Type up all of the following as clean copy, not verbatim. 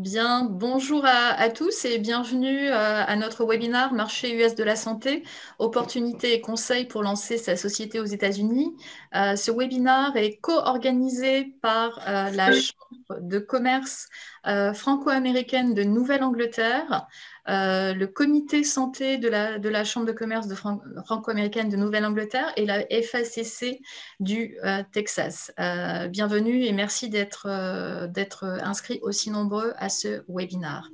Bien, bonjour à tous et bienvenue à notre webinaire Marché US de la santé, opportunités et conseils pour lancer sa société aux États-Unis. Ce webinaire est co-organisé par la Chambre de commerce franco-américaine de Nouvelle-Angleterre, le comité santé de la Chambre de commerce de franco-américaine de Nouvelle-Angleterre et la FACC du Texas. Bienvenue et merci d'être inscrits aussi nombreux à ce webinaire.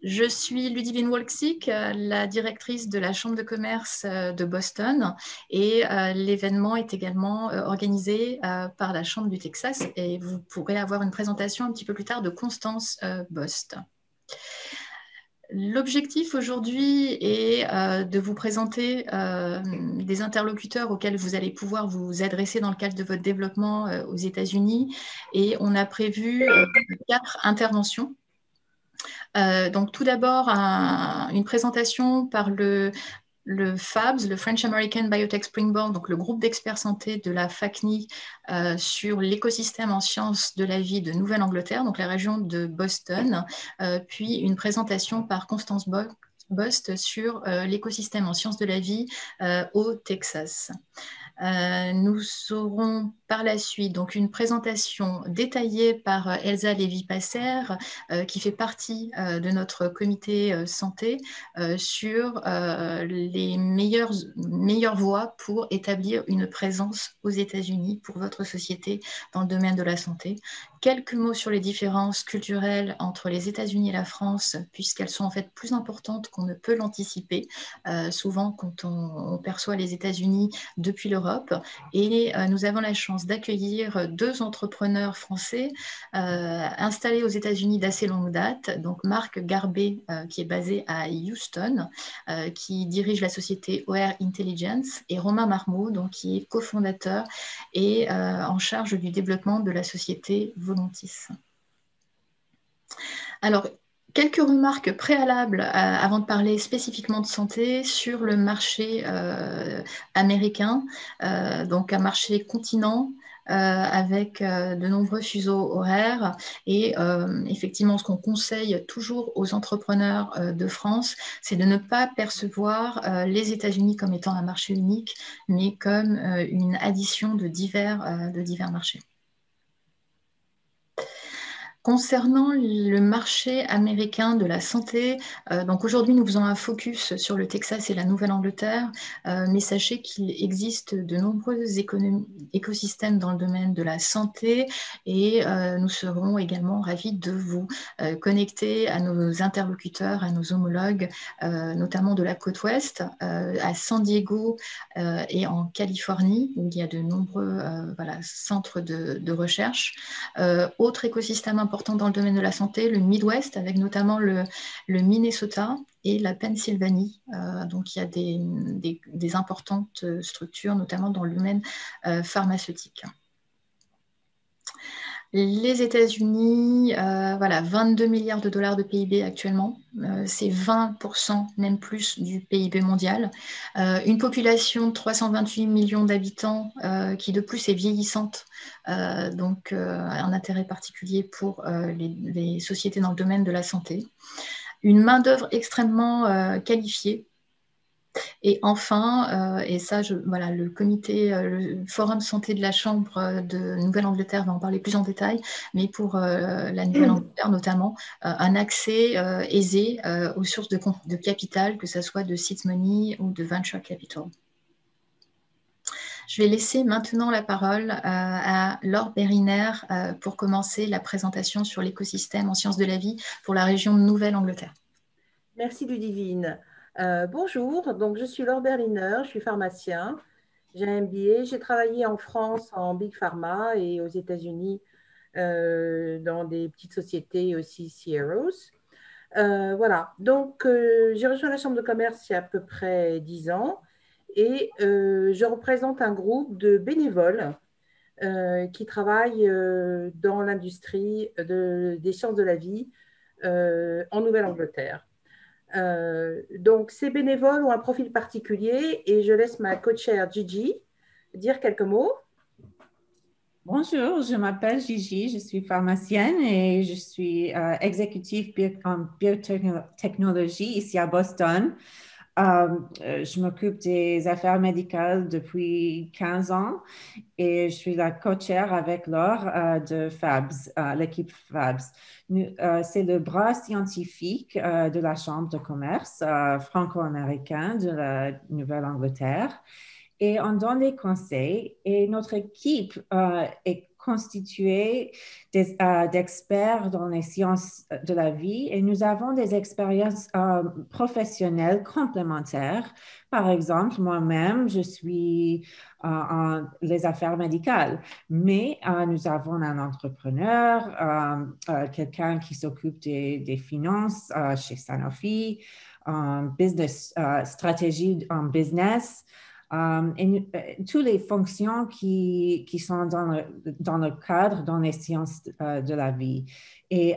Je suis Ludivine Wolksick, la directrice de la Chambre de commerce de Boston et l'événement est également organisé par la Chambre du Texas et vous pourrez avoir une présentation un petit peu plus tard de Constance Bost. L'objectif aujourd'hui est de vous présenter des interlocuteurs auxquels vous allez pouvoir vous adresser dans le cadre de votre développement aux États-Unis. Et on a prévu 4 interventions. Donc tout d'abord, une présentation par le FABS, le French American Biotech Springboard, donc le groupe d'experts santé de la FACNI sur l'écosystème en sciences de la vie de Nouvelle-Angleterre, donc la région de Boston, puis une présentation par Constance Bost sur l'écosystème en sciences de la vie au Texas. Nous aurons par la suite donc une présentation détaillée par Elsa Lévy-Passer, qui fait partie de notre comité santé, sur les meilleures voies pour établir une présence aux États-Unis pour votre société dans le domaine de la santé. Quelques mots sur les différences culturelles entre les États-Unis et la France, puisqu'elles sont en fait plus importantes qu'on ne peut l'anticiper, souvent quand on perçoit les États-Unis depuis l'Europe. Et nous avons la chance d'accueillir 2 entrepreneurs français installés aux États-Unis d'assez longue date. Donc Marc Garbet, qui est basé à Houston, qui dirige la société OR Intelligence, et Romain Marmot, donc, qui est cofondateur et en charge du développement de la société Volantis. Alors, quelques remarques préalables avant de parler spécifiquement de santé sur le marché américain, donc un marché continent avec de nombreux fuseaux horaires et effectivement ce qu'on conseille toujours aux entrepreneurs de France, c'est de ne pas percevoir les États-Unis comme étant un marché unique, mais comme une addition de divers marchés. Concernant le marché américain de la santé, donc aujourd'hui nous faisons un focus sur le Texas et la Nouvelle-Angleterre, mais sachez qu'il existe de nombreux écosystèmes dans le domaine de la santé et nous serons également ravis de vous connecter à nos interlocuteurs, à nos homologues, notamment de la côte ouest, à San Diego et en Californie, où il y a de nombreux centres de recherche. Autre écosystème important dans le domaine de la santé, le Midwest, avec notamment le Minnesota et la Pennsylvanie. Donc il y a des importantes structures, notamment dans le domaine pharmaceutique. Les États-Unis, 22 milliards de dollars de PIB actuellement. C'est 20%, même plus, du PIB mondial. Une population de 328 millions d'habitants qui, de plus, est vieillissante. Donc, un intérêt particulier pour les sociétés dans le domaine de la santé. Une main-d'œuvre extrêmement qualifiée. Et enfin, et ça, le comité, le forum santé de la Chambre de Nouvelle-Angleterre va en parler plus en détail, mais pour la Nouvelle-Angleterre notamment, un accès aisé aux sources de capital, que ce soit de seed money ou de venture capital. Je vais laisser maintenant la parole à Laure Beriner pour commencer la présentation sur l'écosystème en sciences de la vie pour la région de Nouvelle-Angleterre. Merci Ludivine. Bonjour, donc je suis Laure Berliner, je suis pharmacien, j'ai un MBA, j'ai travaillé en France en Big Pharma et aux États-Unis dans des petites sociétés aussi CROs. Voilà, donc j'ai rejoint la Chambre de commerce il y a à peu près 10 ans et je représente un groupe de bénévoles qui travaillent dans l'industrie des sciences de la vie en Nouvelle-Angleterre. Donc, ces bénévoles ont un profil particulier et je laisse ma co-chair Gigi dire quelques mots. Bonjour, je m'appelle Gigi, je suis pharmacienne et je suis exécutive en biotechnologie ici à Boston. Je m'occupe des affaires médicales depuis 15 ans et je suis la co-chair avec Laure de FABS, l'équipe FABS. C'est le bras scientifique de la Chambre de commerce franco-américain de la Nouvelle-Angleterre et on donne des conseils et notre équipe est constituée d'experts dans les sciences de la vie et nous avons des expériences professionnelles complémentaires. Par exemple, moi-même, je suis en les affaires médicales, mais nous avons un entrepreneur, quelqu'un qui s'occupe des finances chez Sanofi, business, stratégie en business. Toutes les fonctions qui sont dans le cadre, dans les sciences de la vie. Et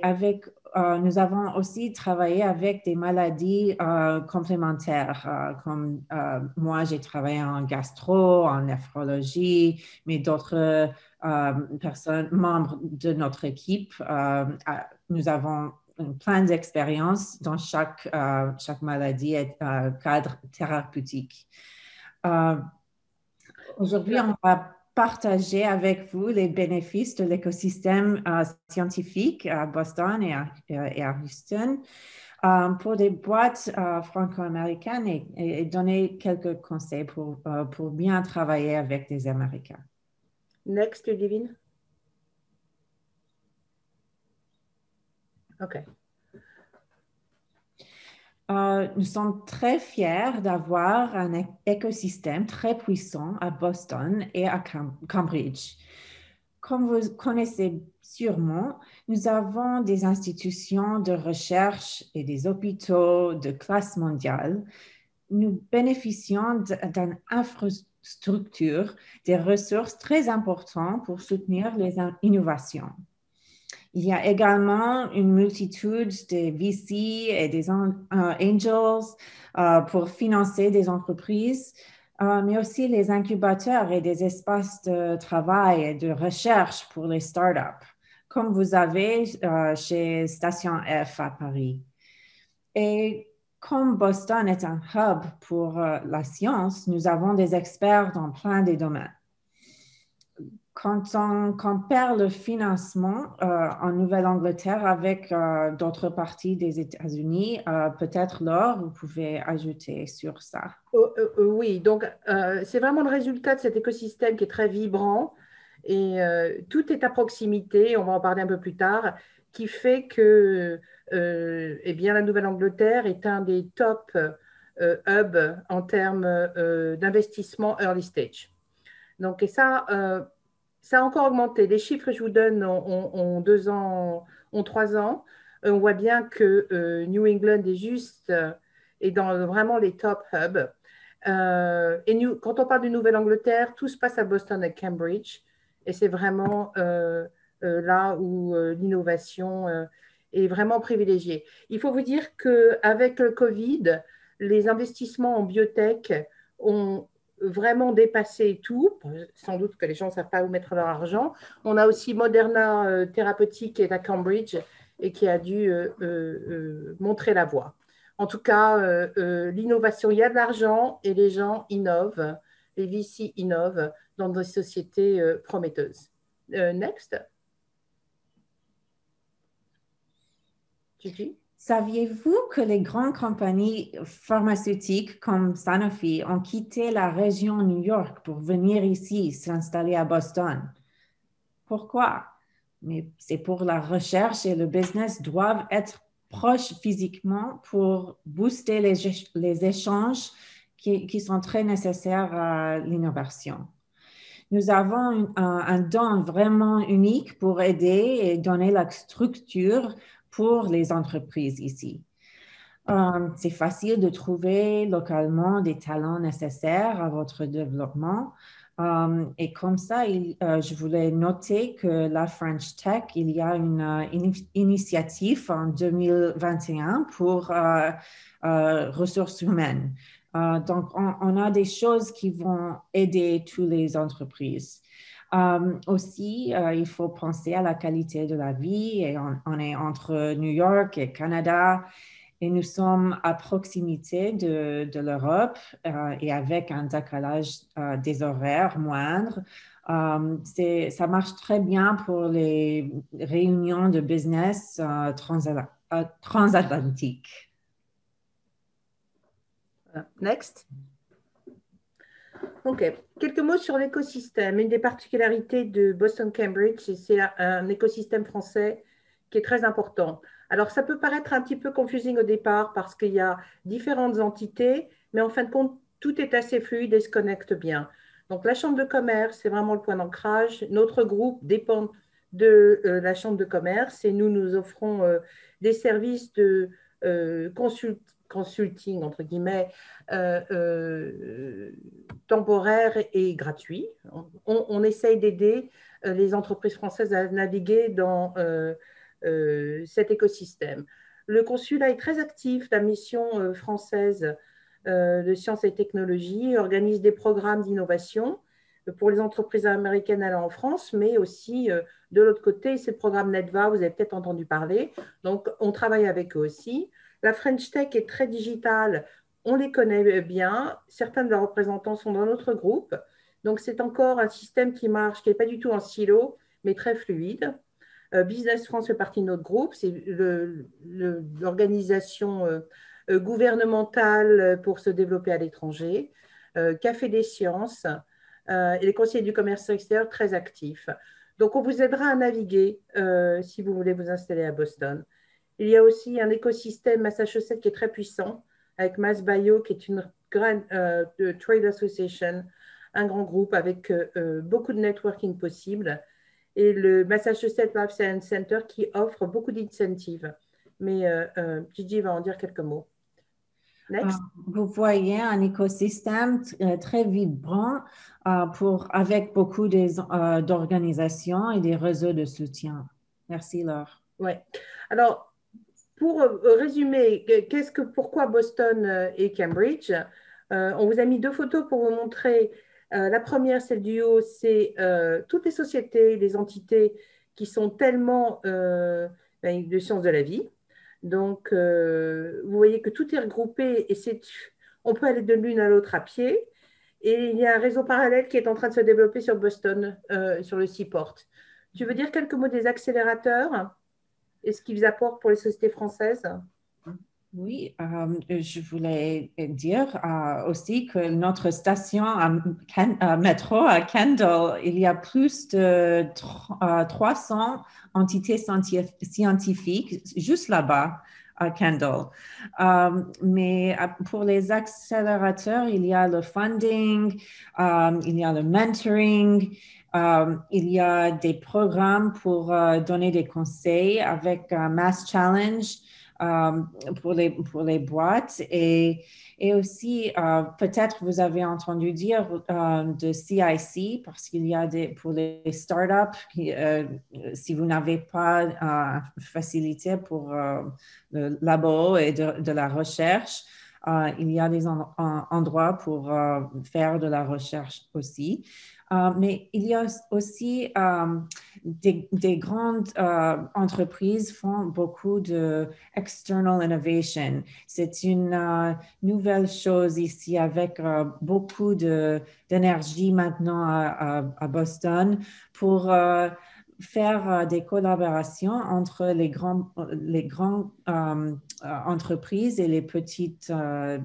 nous avons aussi travaillé avec des maladies complémentaires, comme moi, j'ai travaillé en gastro, en néphrologie, mais d'autres personnes, membres de notre équipe, nous avons plein d'expériences dans chaque maladie et cadre thérapeutique. Aujourd'hui, on va partager avec vous les bénéfices de l'écosystème scientifique à Boston et à Houston pour des boîtes franco-américaines et donner quelques conseils pour bien travailler avec des Américains. Next, Ludivine. OK. Nous sommes très fiers d'avoir un écosystème très puissant à Boston et à Cambridge. Comme vous connaissez sûrement, nous avons des institutions de recherche et des hôpitaux de classe mondiale. Nous bénéficions d'une infrastructure, des ressources très importantes pour soutenir les innovations. Il y a également une multitude de VC et des angels pour financer des entreprises, mais aussi les incubateurs et des espaces de travail et de recherche pour les startups, comme vous avez chez Station F à Paris. Et comme Boston est un hub pour la science, nous avons des experts dans plein de domaines. Quand on compare le financement en Nouvelle-Angleterre avec d'autres parties des États-Unis, peut-être Laure, vous pouvez ajouter sur ça. Oui, donc c'est vraiment le résultat de cet écosystème qui est très vibrant et tout est à proximité, on va en parler un peu plus tard, qui fait que eh bien, la Nouvelle-Angleterre est un des top hubs en termes d'investissement early stage. Donc, et ça a encore augmenté. Les chiffres que je vous donne ont 2 ans, ont 3 ans. On voit bien que New England est juste est dans vraiment les top hubs. Quand on parle de Nouvelle-Angleterre, tout se passe à Boston et Cambridge. Et c'est vraiment là où l'innovation est vraiment privilégiée. Il faut vous dire qu'avec le Covid, les investissements en biotech ont vraiment dépassé tout. Sans doute que les gens ne savent pas où mettre leur argent. On a aussi Moderna Thérapeutique qui est à Cambridge et qui a dû montrer la voie. En tout cas, l'innovation, il y a de l'argent et les gens innovent, les VC innovent dans des sociétés prometteuses. Next. Gigi? Saviez-vous que les grandes compagnies pharmaceutiques comme Sanofi ont quitté la région New York pour venir ici s'installer à Boston? Pourquoi? Mais c'est pour la recherche et le business doivent être proches physiquement pour booster les échanges qui sont très nécessaires à l'innovation. Nous avons un don vraiment unique pour aider et donner la structure pour les entreprises ici. C'est facile de trouver localement des talents nécessaires à votre développement. Et comme ça, je voulais noter que la French Tech, il y a une initiative en 2021 pour ressources humaines. Donc, on a des choses qui vont aider toutes les entreprises. Aussi, il faut penser à la qualité de la vie. Et on est entre New York et Canada et nous sommes à proximité de l'Europe et avec un décalage des horaires moindre. Ça marche très bien pour les réunions de business transatlantiques. Next. OK. Quelques mots sur l'écosystème. Une des particularités de Boston Cambridge, c'est un écosystème français qui est très important. Alors, ça peut paraître un petit peu confusing au départ parce qu'il y a différentes entités, mais en fin de compte, tout est assez fluide et se connecte bien. Donc, la chambre de commerce, c'est vraiment le point d'ancrage. Notre groupe dépend de la chambre de commerce et nous offrons des services de consulting, entre guillemets, temporaire et gratuit. On essaye d'aider les entreprises françaises à naviguer dans cet écosystème. Le consulat est très actif. La mission française de sciences et technologies organise des programmes d'innovation pour les entreprises américaines allant en France, mais aussi de l'autre côté, c'est le programme NETVA, vous avez peut-être entendu parler. Donc, on travaille avec eux aussi. La French Tech est très digitale. On les connaît bien. Certains de leurs représentants sont dans notre groupe. Donc, c'est encore un système qui marche, qui n'est pas du tout en silo, mais très fluide. Business France fait partie de notre groupe. C'est l'organisation gouvernementale pour se développer à l'étranger. Café des sciences et les conseillers du commerce extérieur très actifs. Donc, on vous aidera à naviguer si vous voulez vous installer à Boston. Il y a aussi un écosystème Massachusetts qui est très puissant avec MassBio, qui est une grande trade association, un grand groupe avec beaucoup de networking possible, et le Massachusetts Life Science Center qui offre beaucoup d'incentives. Mais Gigi va en dire quelques mots. Next. Vous voyez un écosystème très vibrant avec beaucoup d'organisations et des réseaux de soutien. Merci, Laure. Oui. Alors, pour résumer, pourquoi Boston et Cambridge? On vous a mis deux photos pour vous montrer. La première, celle du haut, c'est toutes les sociétés, les entités qui sont tellement de sciences de la vie. Donc, vous voyez que tout est regroupé et on peut aller de l'une à l'autre à pied. Et il y a un réseau parallèle qui est en train de se développer sur Boston, sur le Seaport. Tu veux dire quelques mots des accélérateurs et ce qu'ils apportent pour les sociétés françaises? Oui, je voulais dire aussi que notre station à métro à Kendall, il y a plus de 300 entités scientifiques juste là-bas à Kendall. Mais pour les accélérateurs, il y a le funding, il y a le mentoring, il y a des programmes pour donner des conseils avec Mass Challenge. Pour les boîtes et aussi peut-être vous avez entendu dire de CIC parce qu'il y a pour les startups si vous n'avez pas facilité pour le labo et de la recherche, il y a des endroits pour faire de la recherche aussi. Mais il y a aussi des grandes entreprises font beaucoup de external innovation. C'est une nouvelle chose ici avec beaucoup d'énergie maintenant à Boston pour faire des collaborations entre les grandes entreprises et les petites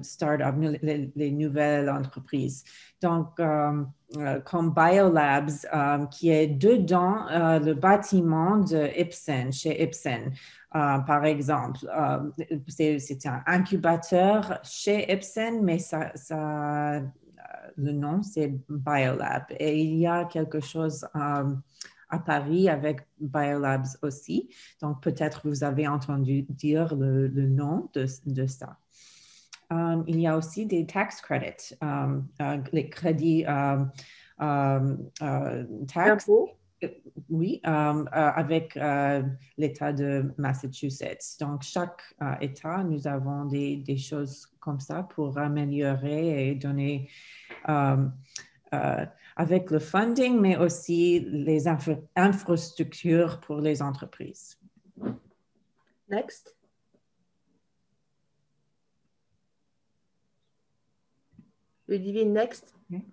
startups, les nouvelles entreprises. Donc, comme Biolabs, qui est dedans le bâtiment de Ipsen, chez Ipsen, par exemple. C'est un incubateur chez Ipsen, mais le nom, c'est Biolab. Et il y a quelque chose à Paris avec Biolabs aussi. Donc, peut-être vous avez entendu dire le nom de ça. Il y a aussi des tax credits, les crédits tax. Oui, avec l'État de Massachusetts. Donc, chaque État, nous avons des choses comme ça pour améliorer et donner avec le funding, mais aussi les infrastructures pour les entreprises. Next. Ludivine, next. Okay.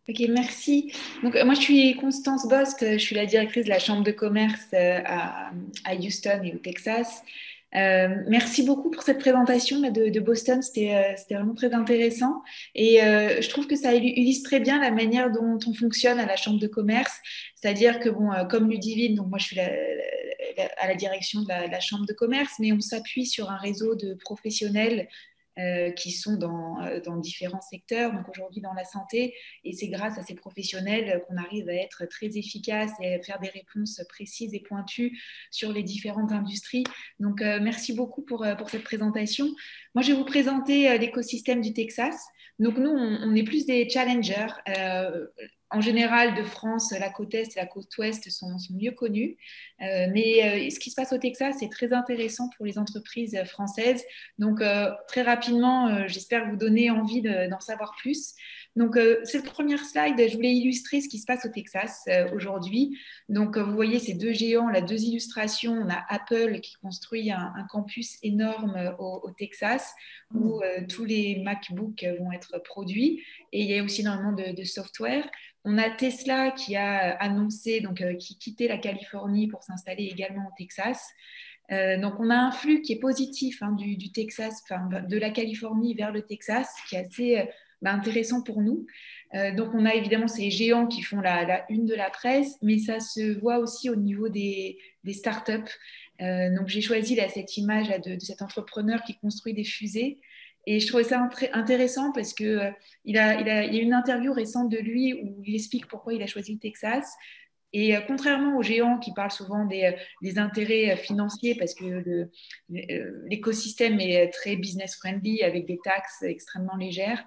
Ok, merci. Donc, moi, je suis Constance Bost, je suis la directrice de la Chambre de commerce à Houston et au Texas. Merci beaucoup pour cette présentation de Boston, c'était vraiment très intéressant et je trouve que ça illustre très bien la manière dont on fonctionne à la Chambre de commerce, c'est-à-dire que, bon, comme Ludivine, donc moi je suis à la direction de la Chambre de commerce, mais on s'appuie sur un réseau de professionnels qui sont dans différents secteurs, donc aujourd'hui dans la santé, et c'est grâce à ces professionnels qu'on arrive à être très efficace et à faire des réponses précises et pointues sur les différentes industries. Donc merci beaucoup pour cette présentation. Moi je vais vous présenter l'écosystème du Texas. Donc nous on est plus des challengers. En général, de France, la côte Est et la côte Ouest sont mieux connues. Mais ce qui se passe au Texas est très intéressant pour les entreprises françaises. Donc, très rapidement, j'espère vous donner envie d'en savoir plus. Donc, cette première slide, je voulais illustrer ce qui se passe au Texas aujourd'hui. Donc, vous voyez ces deux géants, là, deux illustrations. On a Apple qui construit un campus énorme au Texas où tous les MacBooks vont être produits. Et il y a aussi énormément de software. On a Tesla qui a annoncé, donc qui quittait la Californie pour s'installer également au Texas. Donc on a un flux qui est positif du Texas, de la Californie vers le Texas, qui est assez intéressant pour nous. Donc on a évidemment ces géants qui font la une de la presse, mais ça se voit aussi au niveau des startups. Donc j'ai choisi là, cette image là, de cet entrepreneur qui construit des fusées. Et je trouvais ça intéressant parce que il y a une interview récente de lui où il explique pourquoi il a choisi le Texas. Et contrairement aux géants qui parlent souvent des intérêts financiers parce que l'écosystème est très business friendly avec des taxes extrêmement légères,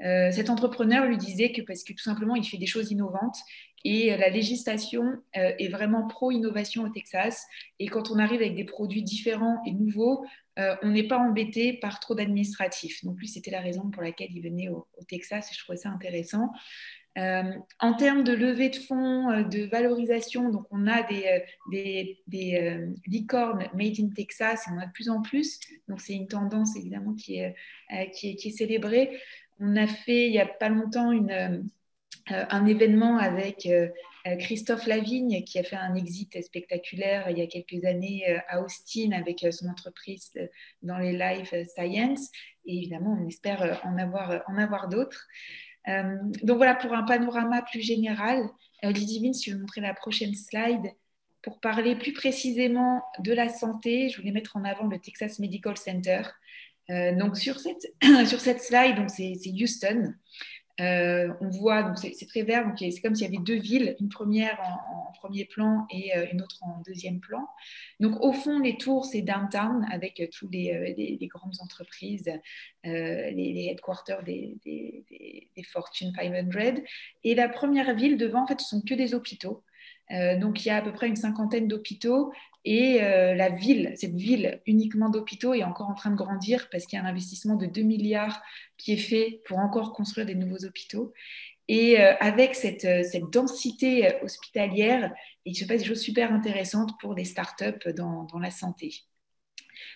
cet entrepreneur lui disait que parce que tout simplement il fait des choses innovantes et la législation est vraiment pro-innovation au Texas, et quand on arrive avec des produits différents et nouveaux, on n'est pas embêté par trop d'administratifs. Donc lui, c'était la raison pour laquelle il venait au Texas et je trouvais ça intéressant. En termes de levée de fonds, de valorisation, donc on a des licornes made in Texas, et on en a de plus en plus. Donc c'est une tendance évidemment qui est célébrée. On a fait il n'y a pas longtemps un événement avec Christophe Lavigne qui a fait un exit spectaculaire il y a quelques années à Austin avec son entreprise dans les life science. Et évidemment, on espère en avoir d'autres. Donc voilà, pour un panorama plus général, Ludivine, si tu veux montrer la prochaine slide, pour parler plus précisément de la santé, je voulais mettre en avant le Texas Medical Center. Donc sur cette slide, donc c'est Houston. On voit, donc c'est très vert, donc c'est comme s'il y avait deux villes, une première en premier plan et une autre en deuxième plan. Donc au fond, les tours, c'est downtown avec tous les grandes entreprises, les headquarters des Fortune 500. Et la première ville devant, en fait, ce sont que des hôpitaux. Donc il y a à peu près une cinquantaine d'hôpitaux. Et cette ville uniquement d'hôpitaux est encore en train de grandir parce qu'il y a un investissement de 2 milliards qui est fait pour encore construire des nouveaux hôpitaux. Et avec cette densité hospitalière, il se passe des choses super intéressantes pour des startups dans la santé.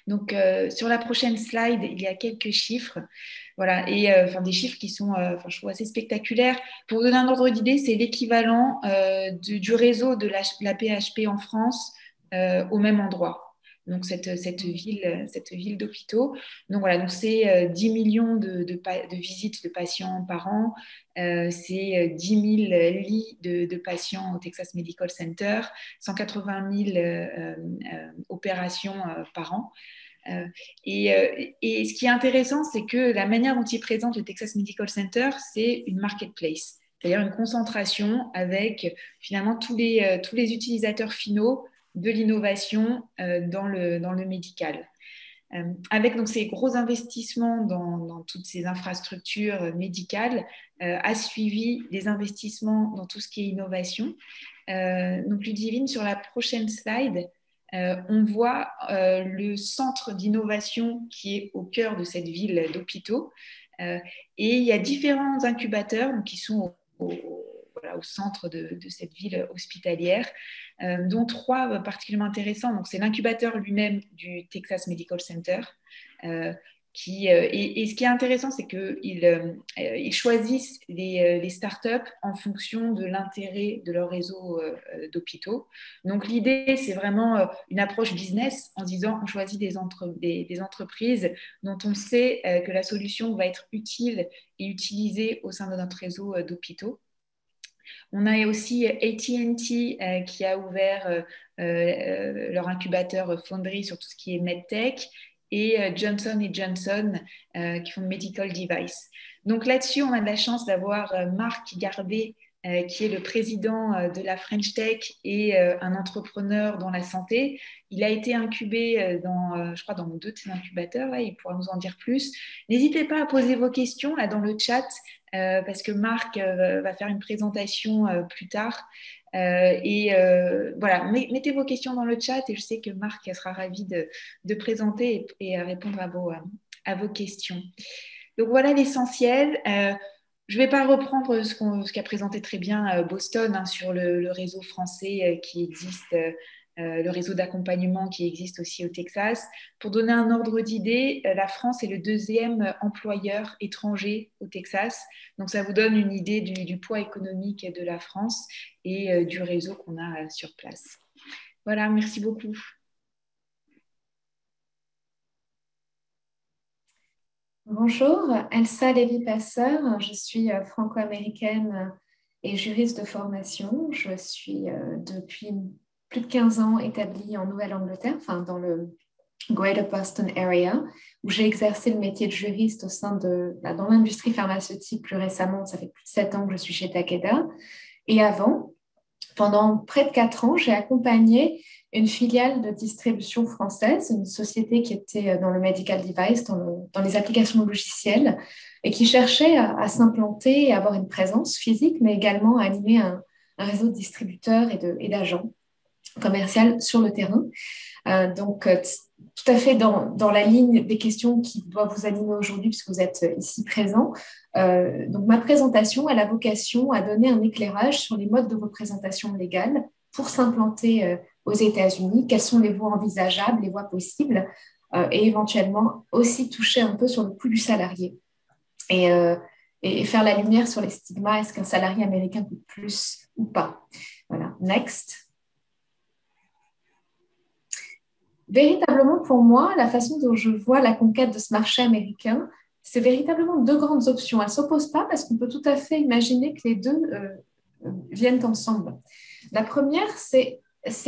Donc, sur la prochaine slide, il y a quelques chiffres. Voilà, et des chiffres qui sont, je trouve, assez spectaculaires. Pour vous donner un ordre d'idée, c'est l'équivalent du réseau de la PHP en France au même endroit. Donc, cette ville d'hôpitaux. Donc, voilà, donc c'est 10 millions de visites de patients par an. C'est 10 000 lits de patients au Texas Medical Center, 180 000 opérations par an. Et ce qui est intéressant, c'est que la manière dont ils présentent le Texas Medical Center, c'est une marketplace, c'est-à-dire une concentration avec finalement tous les utilisateurs finaux de l'innovation dans le médical. Avec donc ces gros investissements dans toutes ces infrastructures médicales, a suivi des investissements dans tout ce qui est innovation. Donc Ludivine, sur la prochaine slide, on voit le centre d'innovation qui est au cœur de cette ville d'hôpitaux. Et il y a différents incubateurs donc, qui sont voilà, au centre de cette ville hospitalière, dont 3 particulièrement intéressants. Donc, c'est l'incubateur lui-même du Texas Medical Center, et ce qui est intéressant, c'est qu'ils choisissent les startups en fonction de l'intérêt de leur réseau d'hôpitaux. Donc, l'idée, c'est vraiment une approche business en disant on choisit des entreprises dont on sait que la solution va être utile et utilisée au sein de notre réseau d'hôpitaux. On a aussi AT&T qui a ouvert leur incubateur Foundry sur tout ce qui est MedTech, et Johnson Johnson qui font Medical Device. Donc là-dessus, on a de la chance d'avoir Marc Gardé qui est le président de la French Tech et un entrepreneur dans la santé. Il a été incubé je crois, dans 2 de ces incubateurs. Là, il pourra nous en dire plus. N'hésitez pas à poser vos questions là, dans le chat parce que Marc va faire une présentation plus tard. Voilà, mettez vos questions dans le chat et je sais que Marc sera ravi de présenter et répondre à vos questions. Donc voilà l'essentiel. Je ne vais pas reprendre ce qu'a présenté très bien Boston sur le réseau français qui existe, le réseau d'accompagnement qui existe aussi au Texas. Pour donner un ordre d'idée, la France est le 2e employeur étranger au Texas. Donc ça vous donne une idée du poids économique de la France et du réseau qu'on a sur place. Voilà, merci beaucoup. Bonjour, Elsa Lévy-Passeur, je suis franco-américaine et juriste de formation. Je suis depuis plus de 15 ans établie en Nouvelle-Angleterre, enfin dans le Greater Boston Area, où j'ai exercé le métier de juriste dans l'industrie pharmaceutique plus récemment. Ça fait plus de 7 ans que je suis chez Takeda. Et avant, pendant près de 4 ans, j'ai accompagné une filiale de distribution française, une société qui était dans le medical device, dans les applications logicielles, et qui cherchait à s'implanter et avoir une présence physique, mais également à animer un réseau de distributeurs et d'agents commerciaux sur le terrain. Donc, tout à fait dans la ligne des questions qui doivent vous animer aujourd'hui, puisque vous êtes ici présents. Donc, ma présentation a la vocation à donner un éclairage sur les modes de représentation légale pour s'implanter aux États-Unis, quelles sont les voies envisageables, les voies possibles, et éventuellement aussi toucher un peu sur le coût du salarié et faire la lumière sur les stigmas. Est-ce qu'un salarié américain coûte plus ou pas? Voilà, next. Véritablement, pour moi, la façon dont je vois la conquête de ce marché américain, c'est véritablement 2 grandes options. Elles ne s'opposent pas parce qu'on peut tout à fait imaginer que les deux viennent ensemble. La première, c'est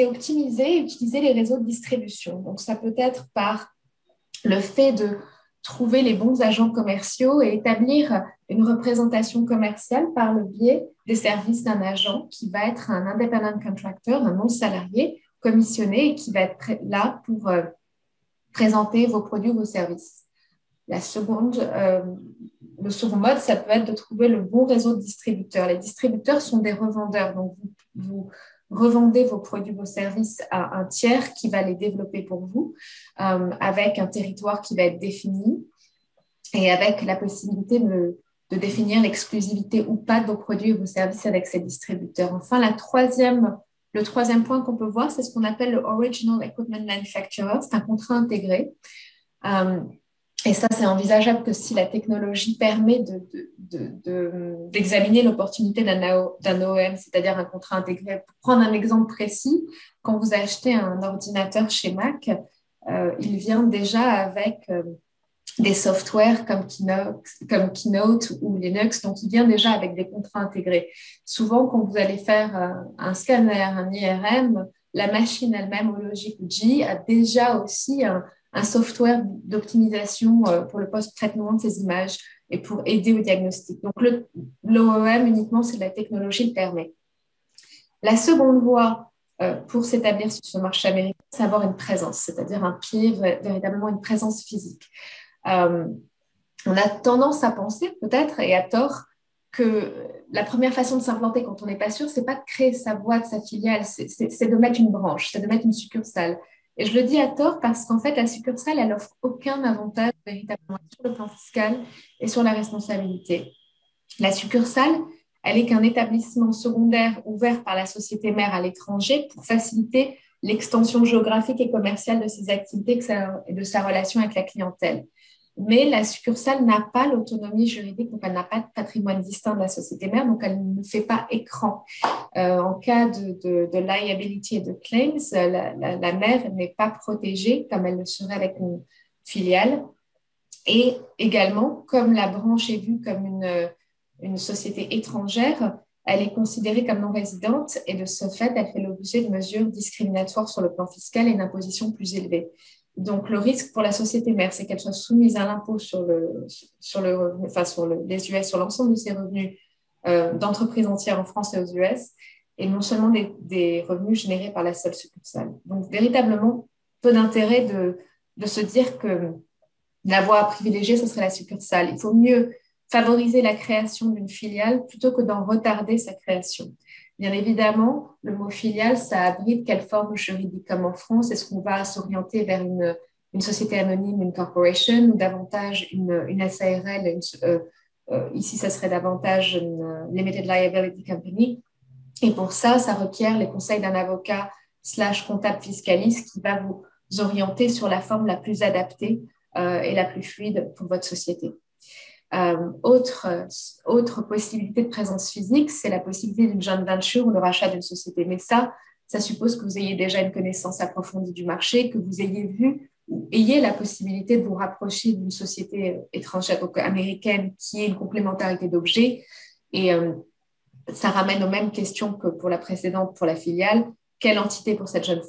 optimiser et utiliser les réseaux de distribution. Donc, ça peut être par le fait de trouver les bons agents commerciaux et établir une représentation commerciale par le biais des services d'un agent qui va être un independent contractor, un non-salarié, commissionné et qui va être là pour présenter vos produits ou vos services. Le second mode, ça peut être de trouver le bon réseau de distributeurs. Les distributeurs sont des revendeurs, donc vous revendez vos produits, vos services à un tiers qui va les développer pour vous, avec un territoire qui va être défini et avec la possibilité de définir l'exclusivité ou pas de vos produits et vos services avec ces distributeurs. Enfin, le troisième point qu'on peut voir, c'est ce qu'on appelle le Original Equipment Manufacturer. C'est un contrat intégré. Et ça, c'est envisageable que si la technologie permet d'examiner l'opportunité d'un OEM, c'est-à-dire un contrat intégré. Pour prendre un exemple précis, quand vous achetez un ordinateur chez Mac, il vient déjà avec des softwares comme Keynote ou Linux, donc il vient déjà avec des contrats intégrés. Souvent, quand vous allez faire un scanner, un IRM, la machine elle-même, au Logic G, a déjà aussi un software d'optimisation pour le post-traitement de ces images et pour aider au diagnostic. Donc, l'OEM uniquement, c'est la technologie le permet. La seconde voie pour s'établir sur ce marché américain, c'est avoir une présence, c'est-à-dire un pied, véritablement une présence physique. On a tendance à penser, peut-être, et à tort, que la première façon de s'implanter quand on n'est pas sûr, c'est pas de créer sa boîte, sa filiale, c'est de mettre une branche, c'est de mettre une succursale. Et je le dis à tort parce qu'en fait, la succursale, elle offre aucun avantage véritablement sur le plan fiscal et sur la responsabilité. La succursale, elle est qu'un établissement secondaire ouvert par la société mère à l'étranger pour faciliter l'extension géographique et commerciale de ses activités et de sa relation avec la clientèle. Mais la succursale n'a pas l'autonomie juridique, donc elle n'a pas de patrimoine distinct de la société mère, donc elle ne fait pas écran. En cas de liability et de claims, la mère n'est pas protégée comme elle le serait avec une filiale. Et également, comme la branche est vue comme une société étrangère, elle est considérée comme non résidente et de ce fait, elle fait l'objet de mesures discriminatoires sur le plan fiscal et d'imposition plus élevée. Donc, le risque pour la société mère, c'est qu'elle soit soumise à l'impôt sur les US, sur l'ensemble de ses revenus d'entreprises entières en France et aux US, et non seulement des revenus générés par la seule succursale. Donc, véritablement, peu d'intérêt de se dire que la voie privilégiée, ce serait la succursale. Il faut mieux favoriser la création d'une filiale plutôt que d'en retarder sa création. Bien évidemment, le mot filiale, ça abrite quelle forme juridique comme en France? Est-ce qu'on va s'orienter vers une société anonyme, une corporation, ou davantage une SARL? Ici, ça serait davantage une Limited Liability Company. Et pour ça, ça requiert les conseils d'un avocat / comptable fiscaliste qui va vous orienter sur la forme la plus adaptée et la plus fluide pour votre société. Autre possibilité de présence physique, c'est la possibilité d'une joint venture ou le rachat d'une société. Mais ça suppose que vous ayez déjà une connaissance approfondie du marché, que vous ayez vu ou ayez la possibilité de vous rapprocher d'une société étrangère, donc américaine, qui ait une complémentarité d'objets. Et ça ramène aux mêmes questions que pour la précédente, pour la filiale. Quelle entité pour cette joint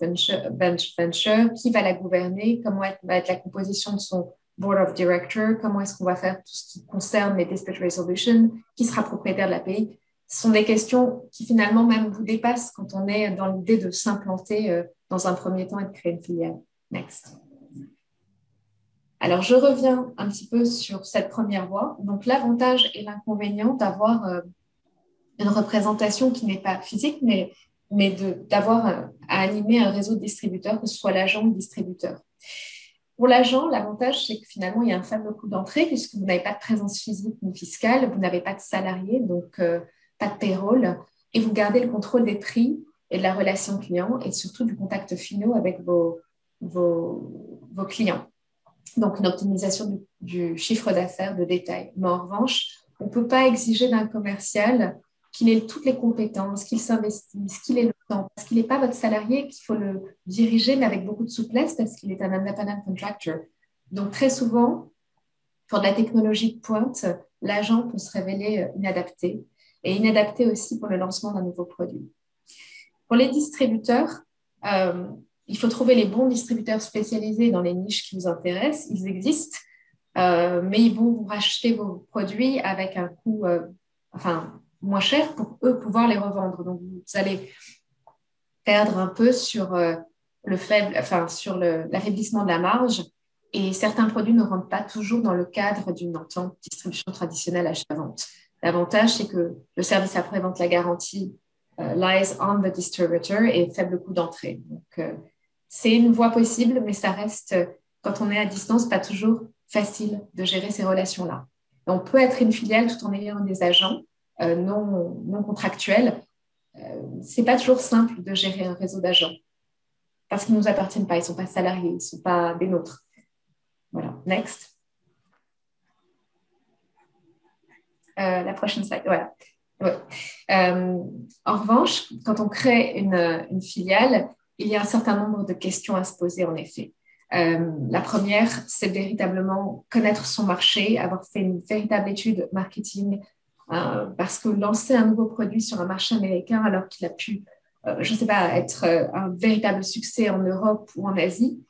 venture? Qui va la gouverner? Comment va être la composition de son board of directors? Comment est-ce qu'on va faire tout ce qui concerne les dispute resolution? Qui sera propriétaire de l'API? Ce sont des questions qui finalement même vous dépassent quand on est dans l'idée de s'implanter dans un premier temps et de créer une filiale. Next. Alors, je reviens un petit peu sur cette première voie. Donc, l'avantage et l'inconvénient d'avoir une représentation qui n'est pas physique, mais d'avoir à animer un réseau de distributeurs, que ce soit l'agent ou le distributeur. Pour l'agent, l'avantage, c'est que finalement, il y a un faible coût d'entrée puisque vous n'avez pas de présence physique ni fiscale, vous n'avez pas de salariés, donc pas de payroll, et vous gardez le contrôle des prix et de la relation client et surtout du contact final avec vos clients. Donc, une optimisation du chiffre d'affaires de détail. Mais en revanche, on ne peut pas exiger d'un commercial qu'il ait toutes les compétences, qu'il s'investisse, qu'il ait le temps, parce qu'il n'est pas votre salarié, qu'il faut le diriger, mais avec beaucoup de souplesse, parce qu'il est un independent contractor. Donc, très souvent, pour de la technologie de pointe, l'agent peut se révéler inadapté, et inadapté aussi pour le lancement d'un nouveau produit. Pour les distributeurs, il faut trouver les bons distributeurs spécialisés dans les niches qui vous intéressent. Ils existent, mais ils vont vous racheter vos produits avec un coût moins cher pour eux pouvoir les revendre. Donc, vous allez perdre un peu sur l'affaiblissement de la marge et certains produits ne rentrent pas toujours dans le cadre d'une entente distribution traditionnelle achat-vente. L'avantage, c'est que le service après-vente, la garantie, lies on the distributor et faible coût d'entrée. Donc, c'est une voie possible, mais ça reste, quand on est à distance, pas toujours facile de gérer ces relations-là. On peut être une filiale tout en ayant des agents non contractuels. C'est pas toujours simple de gérer un réseau d'agents parce qu'ils ne nous appartiennent pas, ils ne sont pas salariés, ils ne sont pas des nôtres. Voilà, next. La prochaine slide, voilà. Ouais. En revanche, quand on crée une filiale, il y a un certain nombre de questions à se poser en effet. La première, c'est véritablement connaître son marché, avoir fait une véritable étude marketing, parce que lancer un nouveau produit sur un marché américain alors qu'il a pu, je ne sais pas, être un véritable succès en Europe ou en Asie,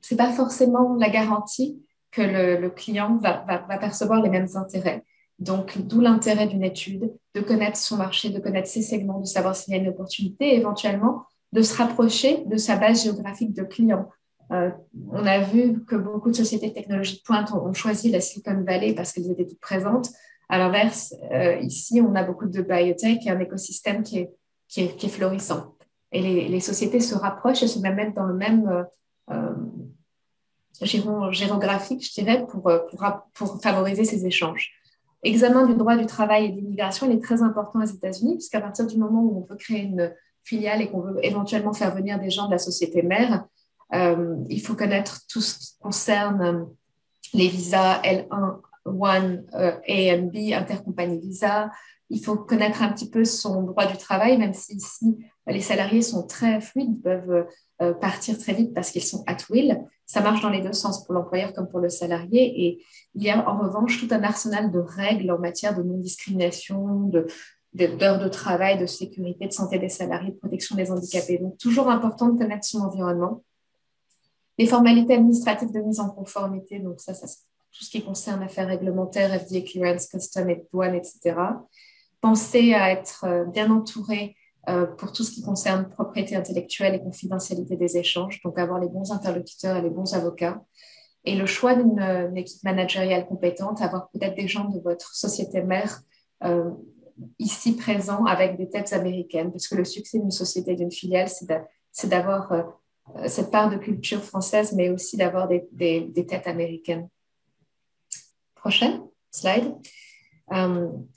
ce n'est pas forcément la garantie que le client va percevoir les mêmes intérêts. Donc, d'où l'intérêt d'une étude, de connaître son marché, de connaître ses segments, de savoir s'il y a une opportunité et éventuellement de se rapprocher de sa base géographique de clients. On a vu que beaucoup de sociétés de technologie de pointe ont choisi la Silicon Valley parce qu'elles étaient toutes présentes, À l'inverse, ici, on a beaucoup de biotech et un écosystème qui est florissant. Et les sociétés se rapprochent et se mettent dans le même giron géographique, je dirais, pour favoriser ces échanges. Examen du droit du travail et de l'immigration, il est très important aux États-Unis, puisqu'à partir du moment où on veut créer une filiale et qu'on veut éventuellement faire venir des gens de la société mère, il faut connaître tout ce qui concerne les visas L1, A and B, intercompagnie visa. Il faut connaître un petit peu son droit du travail, même si ici, les salariés sont très fluides, peuvent partir très vite parce qu'ils sont at will. Ça marche dans les deux sens, pour l'employeur comme pour le salarié. Et il y a en revanche tout un arsenal de règles en matière de non-discrimination, d'heures de travail, de sécurité, de santé des salariés, de protection des handicapés. Donc, toujours important de connaître son environnement. Les formalités administratives de mise en conformité, donc ça tout ce qui concerne affaires réglementaires, FDA clearance, custom et douane, etc. Pensez à être bien entouré pour tout ce qui concerne propriété intellectuelle et confidentialité des échanges, donc avoir les bons interlocuteurs et les bons avocats. Et le choix d'une équipe managériale compétente, avoir peut-être des gens de votre société mère ici présents avec des têtes américaines, parce que le succès d'une société, d'une filiale, c'est d'avoir cette part de culture française, mais aussi d'avoir des têtes américaines. Prochaine slide.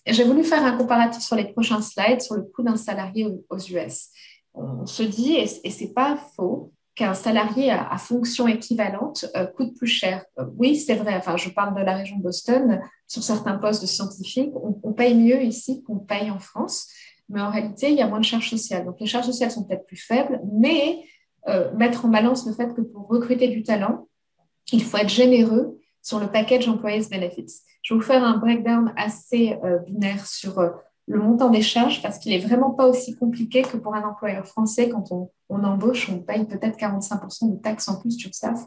J'ai voulu faire un comparatif sur les prochains slides sur le coût d'un salarié aux US. On se dit, et ce n'est pas faux, qu'un salarié à fonction équivalente coûte plus cher. Oui, c'est vrai. Enfin, je parle de la région de Boston. Sur certains postes de scientifiques, on paye mieux ici qu'on paye en France. Mais en réalité, il y a moins de charges sociales. Donc, les charges sociales sont peut-être plus faibles, mais mettre en balance le fait que pour recruter du talent, il faut être généreux sur le package Employees Benefits. Je vais vous faire un breakdown assez binaire sur le montant des charges parce qu'il n'est vraiment pas aussi compliqué que pour un employeur français. Quand on embauche, on paye peut-être 45% de taxes en plus sur SAF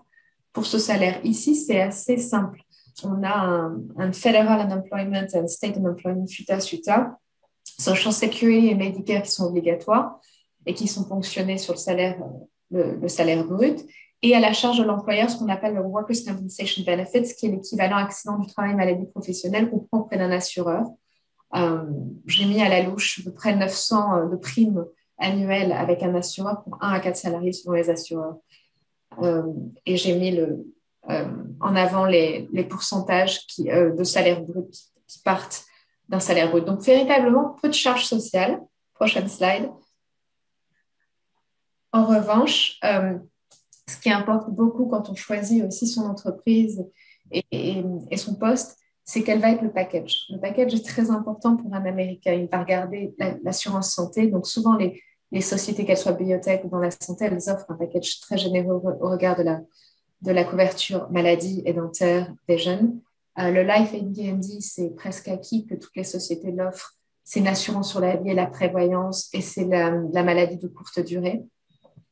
pour ce salaire. Ici, c'est assez simple. On a un Federal Unemployment and State Unemployment FUTA, Social Security et Medicare qui sont obligatoires et qui sont ponctionnés sur le salaire brut. Et à la charge de l'employeur, ce qu'on appelle le Workers' Compensation Benefits, qui est l'équivalent accident du travail, maladie professionnelle qu'on prend auprès d'un assureur. J'ai mis à la louche à peu près 900 de primes annuelles avec un assureur pour 1 à 4 salariés selon les assureurs. Et j'ai mis en avant les pourcentages de salaire brut qui partent d'un salaire brut. Donc, véritablement, peu de charges sociales. Prochaine slide. En revanche, ce qui importe beaucoup quand on choisit aussi son entreprise et son poste, c'est quel va être le package. Le package est très important pour un Américain. Il va regarder l'assurance santé. Donc, souvent, les sociétés, qu'elles soient biotech ou dans la santé, elles offrent un package très généreux au regard de la couverture maladie et dentaire des jeunes. Le Life NDND, c'est presque acquis que toutes les sociétés l'offrent. C'est une assurance sur la vie et la prévoyance et c'est la maladie de courte durée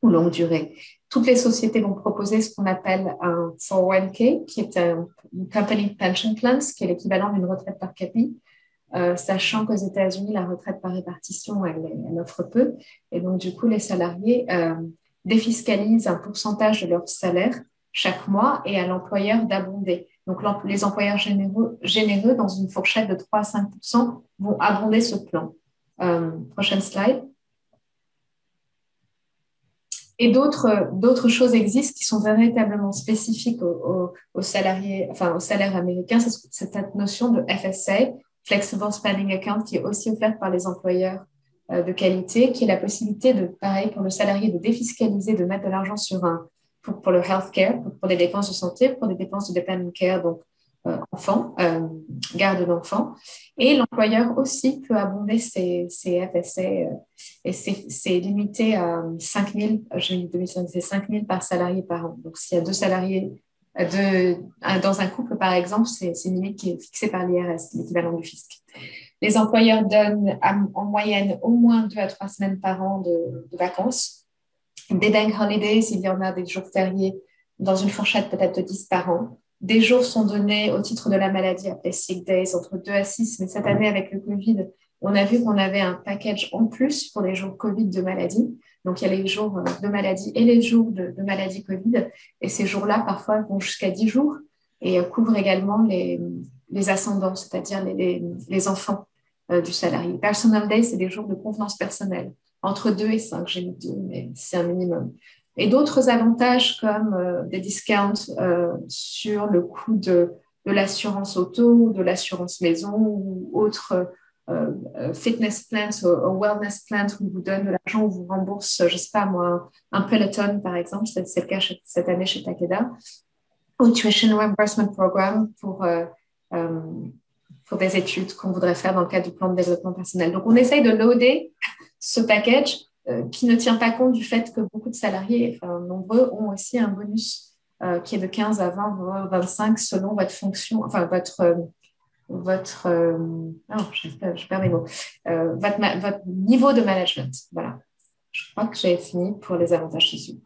ou longue durée. Toutes les sociétés vont proposer ce qu'on appelle un 401k, qui est un Company Pension Plan, qui est l'équivalent d'une retraite par capi, sachant qu'aux États-Unis, la retraite par répartition, elle offre peu. Et donc, du coup, les salariés défiscalisent un pourcentage de leur salaire chaque mois et à l'employeur d'abonder. Donc, les employeurs généreux, dans une fourchette de 3 à 5%, vont abonder ce plan. Prochaine slide. Et d'autres choses existent qui sont véritablement spécifiques aux salariés, enfin aux salaires américains. C'est cette notion de FSA, Flexible Spending Account, qui est aussi offerte par les employeurs de qualité, qui est la possibilité pareil, pour le salarié de défiscaliser, de mettre de l'argent pour le healthcare, pour des dépenses de santé, pour des dépenses de dependent care, donc garde d'enfants. Et l'employeur aussi peut abonder ses FSA et c'est limité à 5 000, c'est 5 000 par salarié par an. Donc, s'il y a 2 salariés dans un couple, par exemple, c'est une limite qui est fixée par l'IRS, l'équivalent du fisc. Les employeurs donnent en moyenne au moins 2 à 3 semaines par an de vacances. Des bank holidays, il y en a des jours fériés dans une fourchette peut-être de 10 par an. Des jours sont donnés au titre de la maladie appelés sick days, entre 2 à 6. Mais cette année, avec le Covid, on a vu qu'on avait un package en plus pour les jours Covid de maladie. Donc, il y a les jours de maladie et les jours de maladie Covid. Et ces jours-là, parfois, vont jusqu'à 10 jours et couvrent également les ascendants, c'est-à-dire les enfants du salarié. Personal Day, c'est des jours de convenance personnelle, entre 2 et 5, j'ai mis 2, mais c'est un minimum. Et d'autres avantages comme des discounts sur le coût de l'assurance auto, de l'assurance maison ou autres fitness plans ou wellness plans où on vous donne de l'argent, où vous rembourse, je ne sais pas moi, un Peloton par exemple, c'est le cas cette année chez Takeda, ou Tuition Reimbursement Program pour des études qu'on voudrait faire dans le cadre du plan de développement personnel. Donc, on essaye de loader ce package qui ne tient pas compte du fait que beaucoup de salariés, enfin, nombreux, ont aussi un bonus qui est de 15 à 20, voire 25 selon votre fonction, enfin, je perds mes mots, votre niveau de management. Voilà. Je crois que j'ai fini pour les avantages sociaux.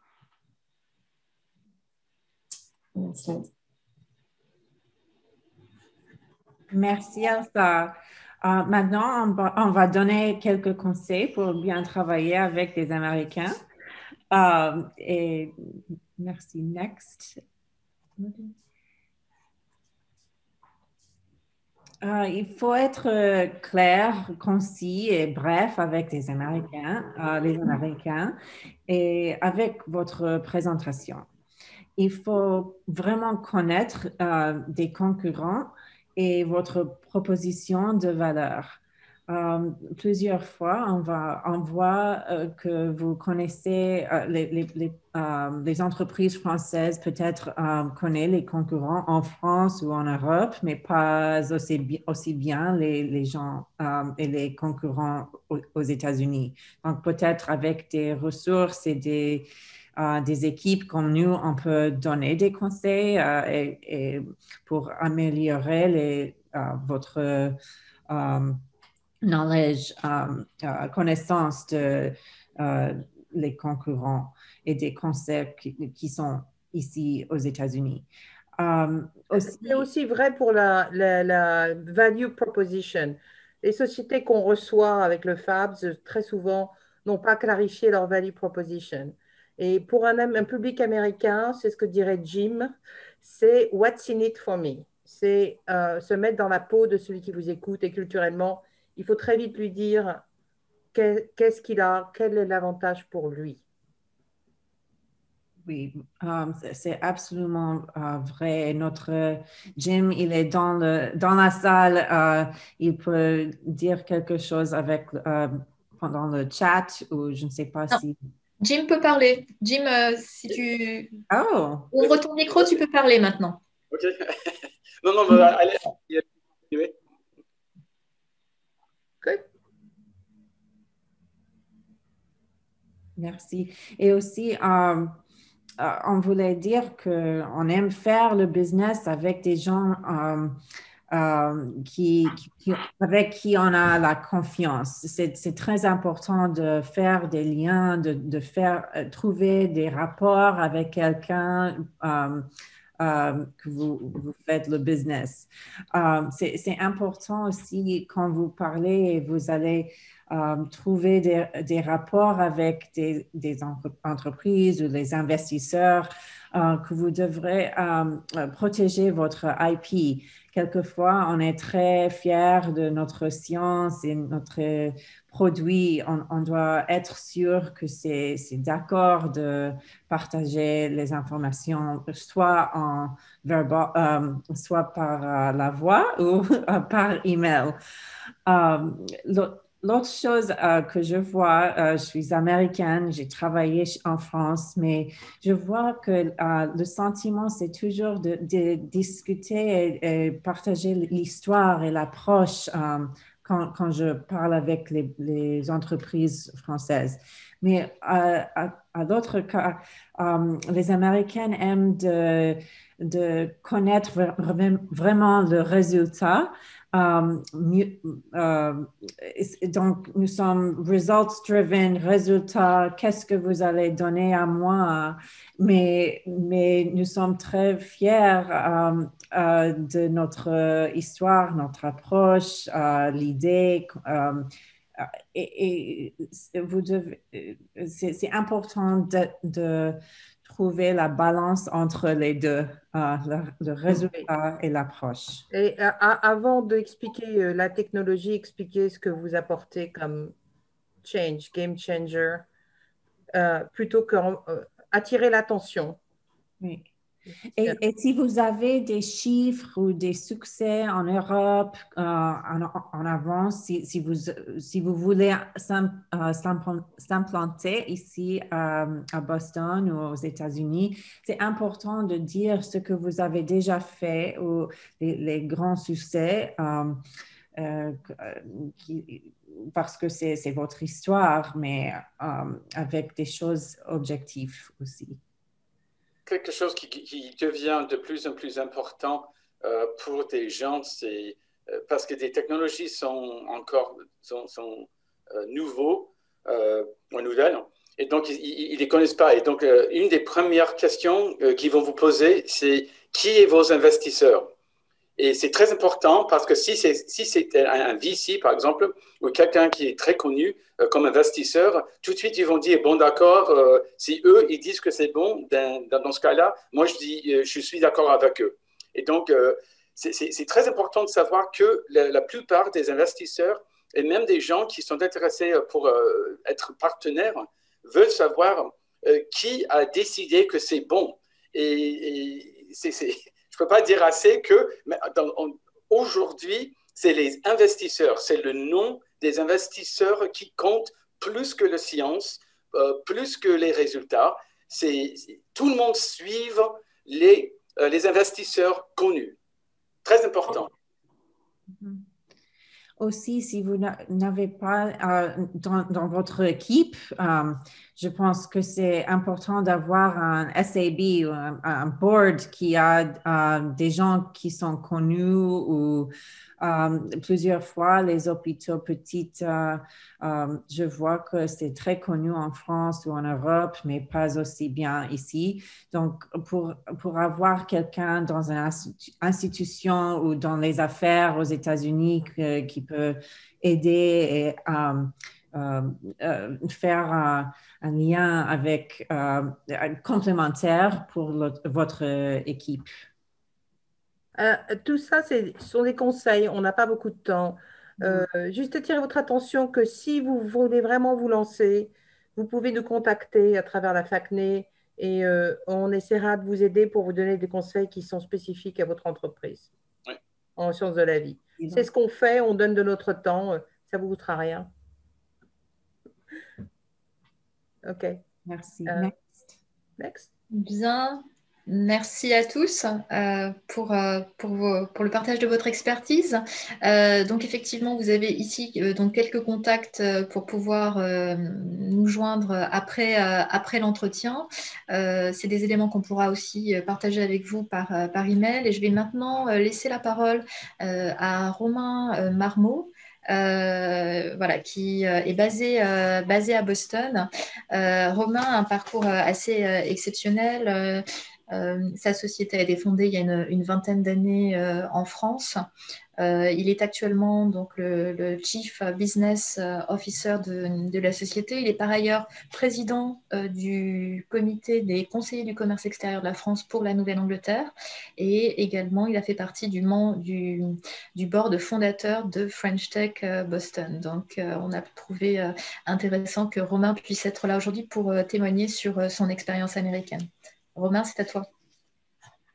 Merci Elsa. Maintenant, on va donner quelques conseils pour bien travailler avec les Américains. Et merci. Next. Il faut être clair, concis et bref avec les Américains et avec votre présentation. Il faut vraiment connaître des concurrents et votre proposition de valeur. Plusieurs fois, on voit que vous connaissez les entreprises françaises, peut-être connaissent les concurrents en France ou en Europe, mais pas aussi bien les gens et les concurrents aux États-Unis. Donc, peut-être avec des ressources et des équipes comme nous, on peut donner des conseils et pour améliorer votre knowledge, connaissance de les concurrents et des concepts qui sont ici aux États-Unis. C'est aussi vrai pour la value proposition. Les sociétés qu'on reçoit avec le FABS, très souvent, n'ont pas clarifié leur value proposition. Et pour un public américain, c'est ce que dirait Jim, c'est what's in it for me. C'est se mettre dans la peau de celui qui vous écoute et culturellement, il faut très vite lui dire qu'est-ce qu'il a, quel est l'avantage pour lui. Oui, c'est absolument vrai. Notre Jim, il est dans la salle. Il peut dire quelque chose pendant le chat ou je ne sais pas si... Jim peut parler. Jim, si tu ouvres ton micro, tu peux parler maintenant. Ok. Non, mais allez. Merci. Et aussi, on voulait dire qu'on aime faire le business avec des gens avec qui on a la confiance. C'est très important de faire des liens, de trouver des rapports avec quelqu'un que vous faites le business. C'est important aussi quand vous parlez et vous allez trouver des rapports avec des entreprises ou les investisseurs que vous devrez protéger votre IP. Quelquefois, on est très fiers de notre science et notre produit. On doit être sûr que c'est d'accord de partager les informations, soit soit par la voix ou par email. L'autre chose que je vois, je suis américaine, j'ai travaillé en France, mais je vois que le sentiment, c'est toujours de discuter et partager l'histoire et l'approche quand je parle avec les entreprises françaises. Mais à d'autres cas, les Américaines aiment de connaître vraiment le résultat. Donc, nous sommes results-driven, résultats, qu'est-ce que vous allez donner à moi? Mais nous sommes très fiers de notre histoire, notre approche, l'idée. Et c'est important de trouver la balance entre les deux, le résultat et l'approche. Et avant d'expliquer la technologie, expliquez ce que vous apportez comme change, game changer, plutôt qu'attirer l'attention. Oui. Et si vous avez des chiffres ou des succès en Europe en avance, si vous voulez s'implanter ici à Boston ou aux États-Unis, c'est important de dire ce que vous avez déjà fait ou les grands succès parce que c'est votre histoire, mais avec des choses objectives aussi. Quelque chose qui devient de plus en plus important pour des gens, c'est parce que des technologies sont encore nouvelles, et donc ils ne les connaissent pas. Et donc, une des premières questions qu'ils vont vous poser, c'est qui est vos investisseurs? Et c'est très important parce que si c'est un VC, par exemple, ou quelqu'un qui est très connu comme investisseur, tout de suite, ils vont dire, bon, d'accord, si eux, ils disent que c'est bon, dans ce cas-là, moi, je dis, je suis d'accord avec eux. Et donc, c'est très important de savoir que la plupart des investisseurs, et même des gens qui sont intéressés pour être partenaires, veulent savoir qui a décidé que c'est bon. Et je ne peux pas dire assez que aujourd'hui, c'est les investisseurs, c'est le nom des investisseurs qui compte plus que la science, plus que les résultats. Tout le monde suit les investisseurs connus. Très important. Aussi, si vous n'avez pas dans votre équipe, je pense que c'est important d'avoir un SAB ou un board qui a des gens qui sont connus ou plusieurs fois les hôpitaux petites. Je vois que c'est très connu en France ou en Europe, mais pas aussi bien ici. Donc, pour avoir quelqu'un dans une institution ou dans les affaires aux États-Unis qui peut aider et faire un lien avec complémentaire pour votre équipe. Tout ça, ce sont des conseils. On n'a pas beaucoup de temps. Juste attirer votre attention que si vous voulez vraiment vous lancer, vous pouvez nous contacter à travers la FACNE et on essaiera de vous aider pour vous donner des conseils qui sont spécifiques à votre entreprise en sciences de la vie. C'est ce qu'on fait, on donne de notre temps, ça ne vous coûtera rien. OK. Merci. Next. Bien. Merci à tous pour le partage de votre expertise. Donc effectivement, vous avez ici donc quelques contacts pour pouvoir nous joindre après l'entretien. C'est des éléments qu'on pourra aussi partager avec vous par email. Et je vais maintenant laisser la parole à Romain Marmot. Qui est basé à Boston. Romain a un parcours assez exceptionnel. Sa société a été fondée il y a une vingtaine d'années en France. Il est actuellement donc le Chief Business Officer de la société. Il est par ailleurs président du comité des conseillers du commerce extérieur de la France pour la Nouvelle-Angleterre et également il a fait partie du board fondateur de French Tech Boston. Donc on a trouvé intéressant que Romain puisse être là aujourd'hui pour témoigner sur son expérience américaine. Romain, c'est à toi.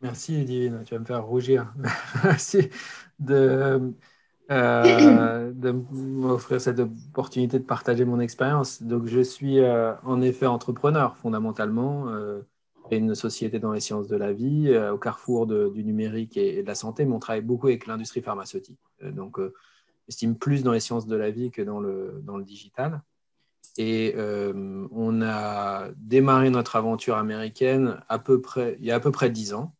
Merci Ludivine, tu vas me faire rougir. Merci de m'offrir cette opportunité de partager mon expérience. Donc, je suis en effet entrepreneur fondamentalement. J'ai une société dans les sciences de la vie, au carrefour du numérique et de la santé, mais on travaille beaucoup avec l'industrie pharmaceutique. Donc, j'estime plus dans les sciences de la vie que dans le digital. Et on a démarré notre aventure américaine il y a à peu près 10 ans.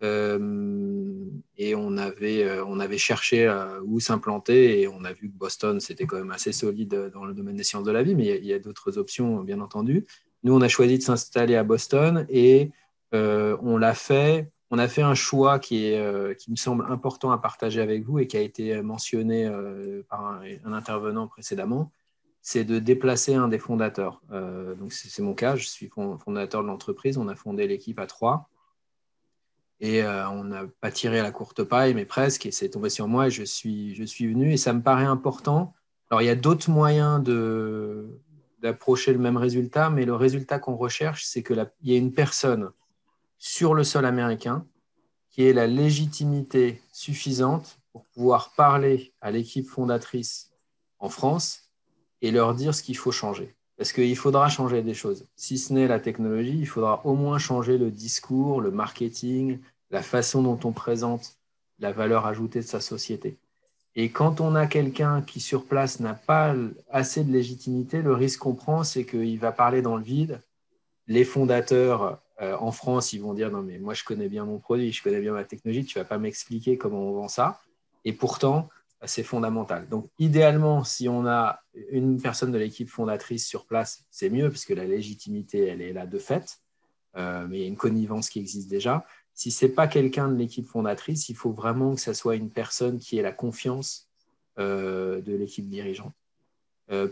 Et on avait cherché où s'implanter et on a vu que Boston, c'était quand même assez solide dans le domaine des sciences de la vie, mais il y a d'autres options, bien entendu. Nous, on a choisi de s'installer à Boston et on a fait un choix qui me semble important à partager avec vous et qui a été mentionné par un intervenant précédemment. c'est de déplacer un des fondateurs. Donc c'est mon cas, je suis fondateur de l'entreprise, on a fondé l'équipe à 3. Et on n'a pas tiré à la courte paille, mais presque, et c'est tombé sur moi et je suis venu, et ça me paraît important. Alors, il y a d'autres moyens d'approcher le même résultat, mais le résultat qu'on recherche, c'est qu'il y a une personne sur le sol américain qui ait la légitimité suffisante pour pouvoir parler à l'équipe fondatrice en France et leur dire ce qu'il faut changer. Parce qu'il faudra changer des choses. Si ce n'est la technologie, il faudra au moins changer le discours, le marketing, la façon dont on présente la valeur ajoutée de sa société. Et quand on a quelqu'un qui, sur place, n'a pas assez de légitimité, le risque qu'on prend, c'est qu'il va parler dans le vide. Les fondateurs en France, ils vont dire « Non, mais moi, je connais bien mon produit, je connais bien ma technologie, tu ne vas pas m'expliquer comment on vend ça. » Et pourtant, c'est fondamental. Donc, idéalement, si on a une personne de l'équipe fondatrice sur place, c'est mieux, parce que la légitimité, elle est là de fait, mais il y a une connivence qui existe déjà. Si ce n'est pas quelqu'un de l'équipe fondatrice, il faut vraiment que ça soit une personne qui ait la confiance de l'équipe dirigeante.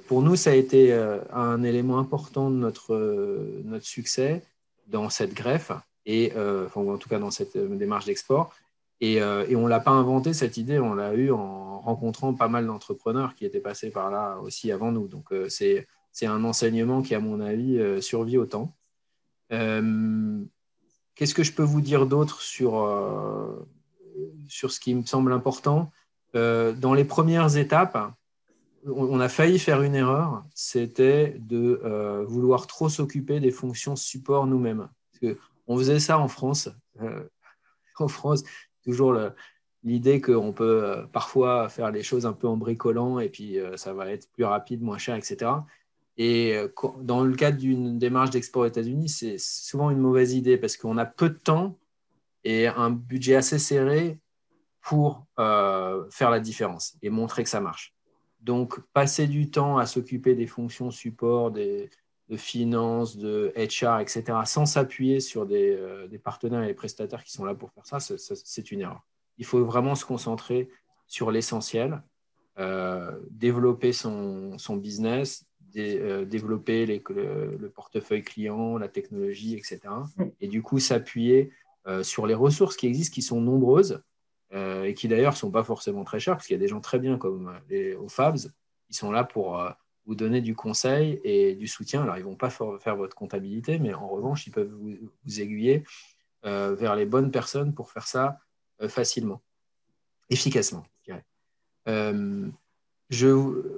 Pour nous, ça a été un élément important de notre succès dans cette greffe, ou en tout cas dans cette démarche d'export. Et on ne l'a pas inventé, cette idée, on l'a eu en rencontrant pas mal d'entrepreneurs qui étaient passés par là aussi avant nous. Donc, c'est un enseignement qui, à mon avis, survit au temps. Qu'est-ce que je peux vous dire d'autre sur ce qui me semble important? Dans les premières étapes, on a failli faire une erreur, c'était de vouloir trop s'occuper des fonctions support nous-mêmes. Parce qu'on faisait ça en France. En France, toujours l'idée qu'on peut parfois faire les choses un peu en bricolant et puis ça va être plus rapide, moins cher, etc. Et dans le cadre d'une démarche d'export aux États-Unis, c'est souvent une mauvaise idée parce qu'on a peu de temps et un budget assez serré pour faire la différence et montrer que ça marche. Donc, passer du temps à s'occuper des fonctions support, de finance, de HR, etc., sans s'appuyer sur des partenaires et des prestataires qui sont là pour faire ça, c'est une erreur. Il faut vraiment se concentrer sur l'essentiel, développer son business, développer le portefeuille client, la technologie, etc. Et du coup, s'appuyer sur les ressources qui existent, qui sont nombreuses, et qui d'ailleurs ne sont pas forcément très chères, parce qu'il y a des gens très bien comme aux Fabs, qui sont là pour vous donner du conseil et du soutien. Alors, ils ne vont pas faire votre comptabilité, mais en revanche, ils peuvent vous aiguiller vers les bonnes personnes pour faire ça facilement, efficacement, je dirais.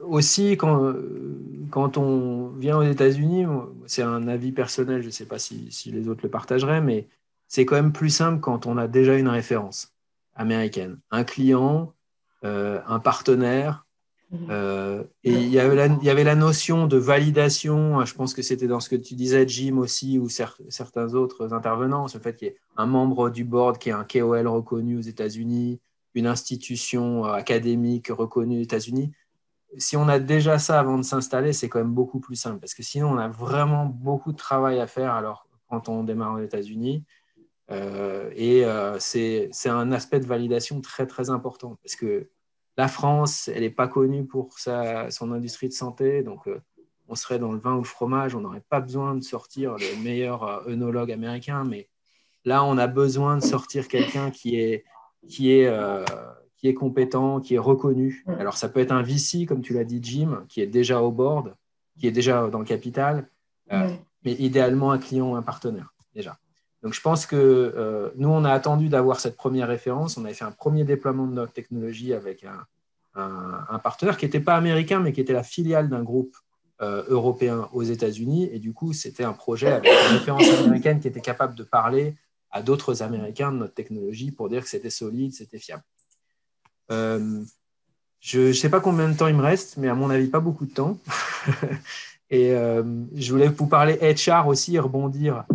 Aussi, quand on vient aux États-Unis, c'est un avis personnel, je ne sais pas si les autres le partageraient, mais c'est quand même plus simple quand on a déjà une référence américaine, un client, un partenaire. Et il y avait la notion de validation, je pense que c'était dans ce que tu disais, Jim aussi, ou certains autres intervenants, le fait qu'il y ait un membre du board qui est un KOL reconnu aux États-Unis, une institution académique reconnue aux États-Unis. Si on a déjà ça avant de s'installer, c'est quand même beaucoup plus simple, parce que sinon, on a vraiment beaucoup de travail à faire alors, quand on démarre aux États-Unis. C'est un aspect de validation très, très important, parce que la France, elle n'est pas connue pour son industrie de santé, donc on serait dans le vin ou le fromage, on n'aurait pas besoin de sortir le meilleur œnologue américain, mais là, on a besoin de sortir quelqu'un qui est compétent, qui est reconnu. Alors, ça peut être un VC, comme tu l'as dit, Jim, qui est déjà au board, qui est déjà dans le capital, mais idéalement un client ou un partenaire, déjà. Donc, je pense que nous, on a attendu d'avoir cette première référence. On avait fait un premier déploiement de notre technologie avec un partenaire qui n'était pas américain, mais qui était la filiale d'un groupe européen aux États-Unis. Et du coup, c'était un projet avec une référence américaine qui était capable de parler à d'autres Américains de notre technologie pour dire que c'était solide, c'était fiable. Je ne sais pas combien de temps il me reste, mais à mon avis, pas beaucoup de temps. Et je voulais vous parler HR aussi, rebondir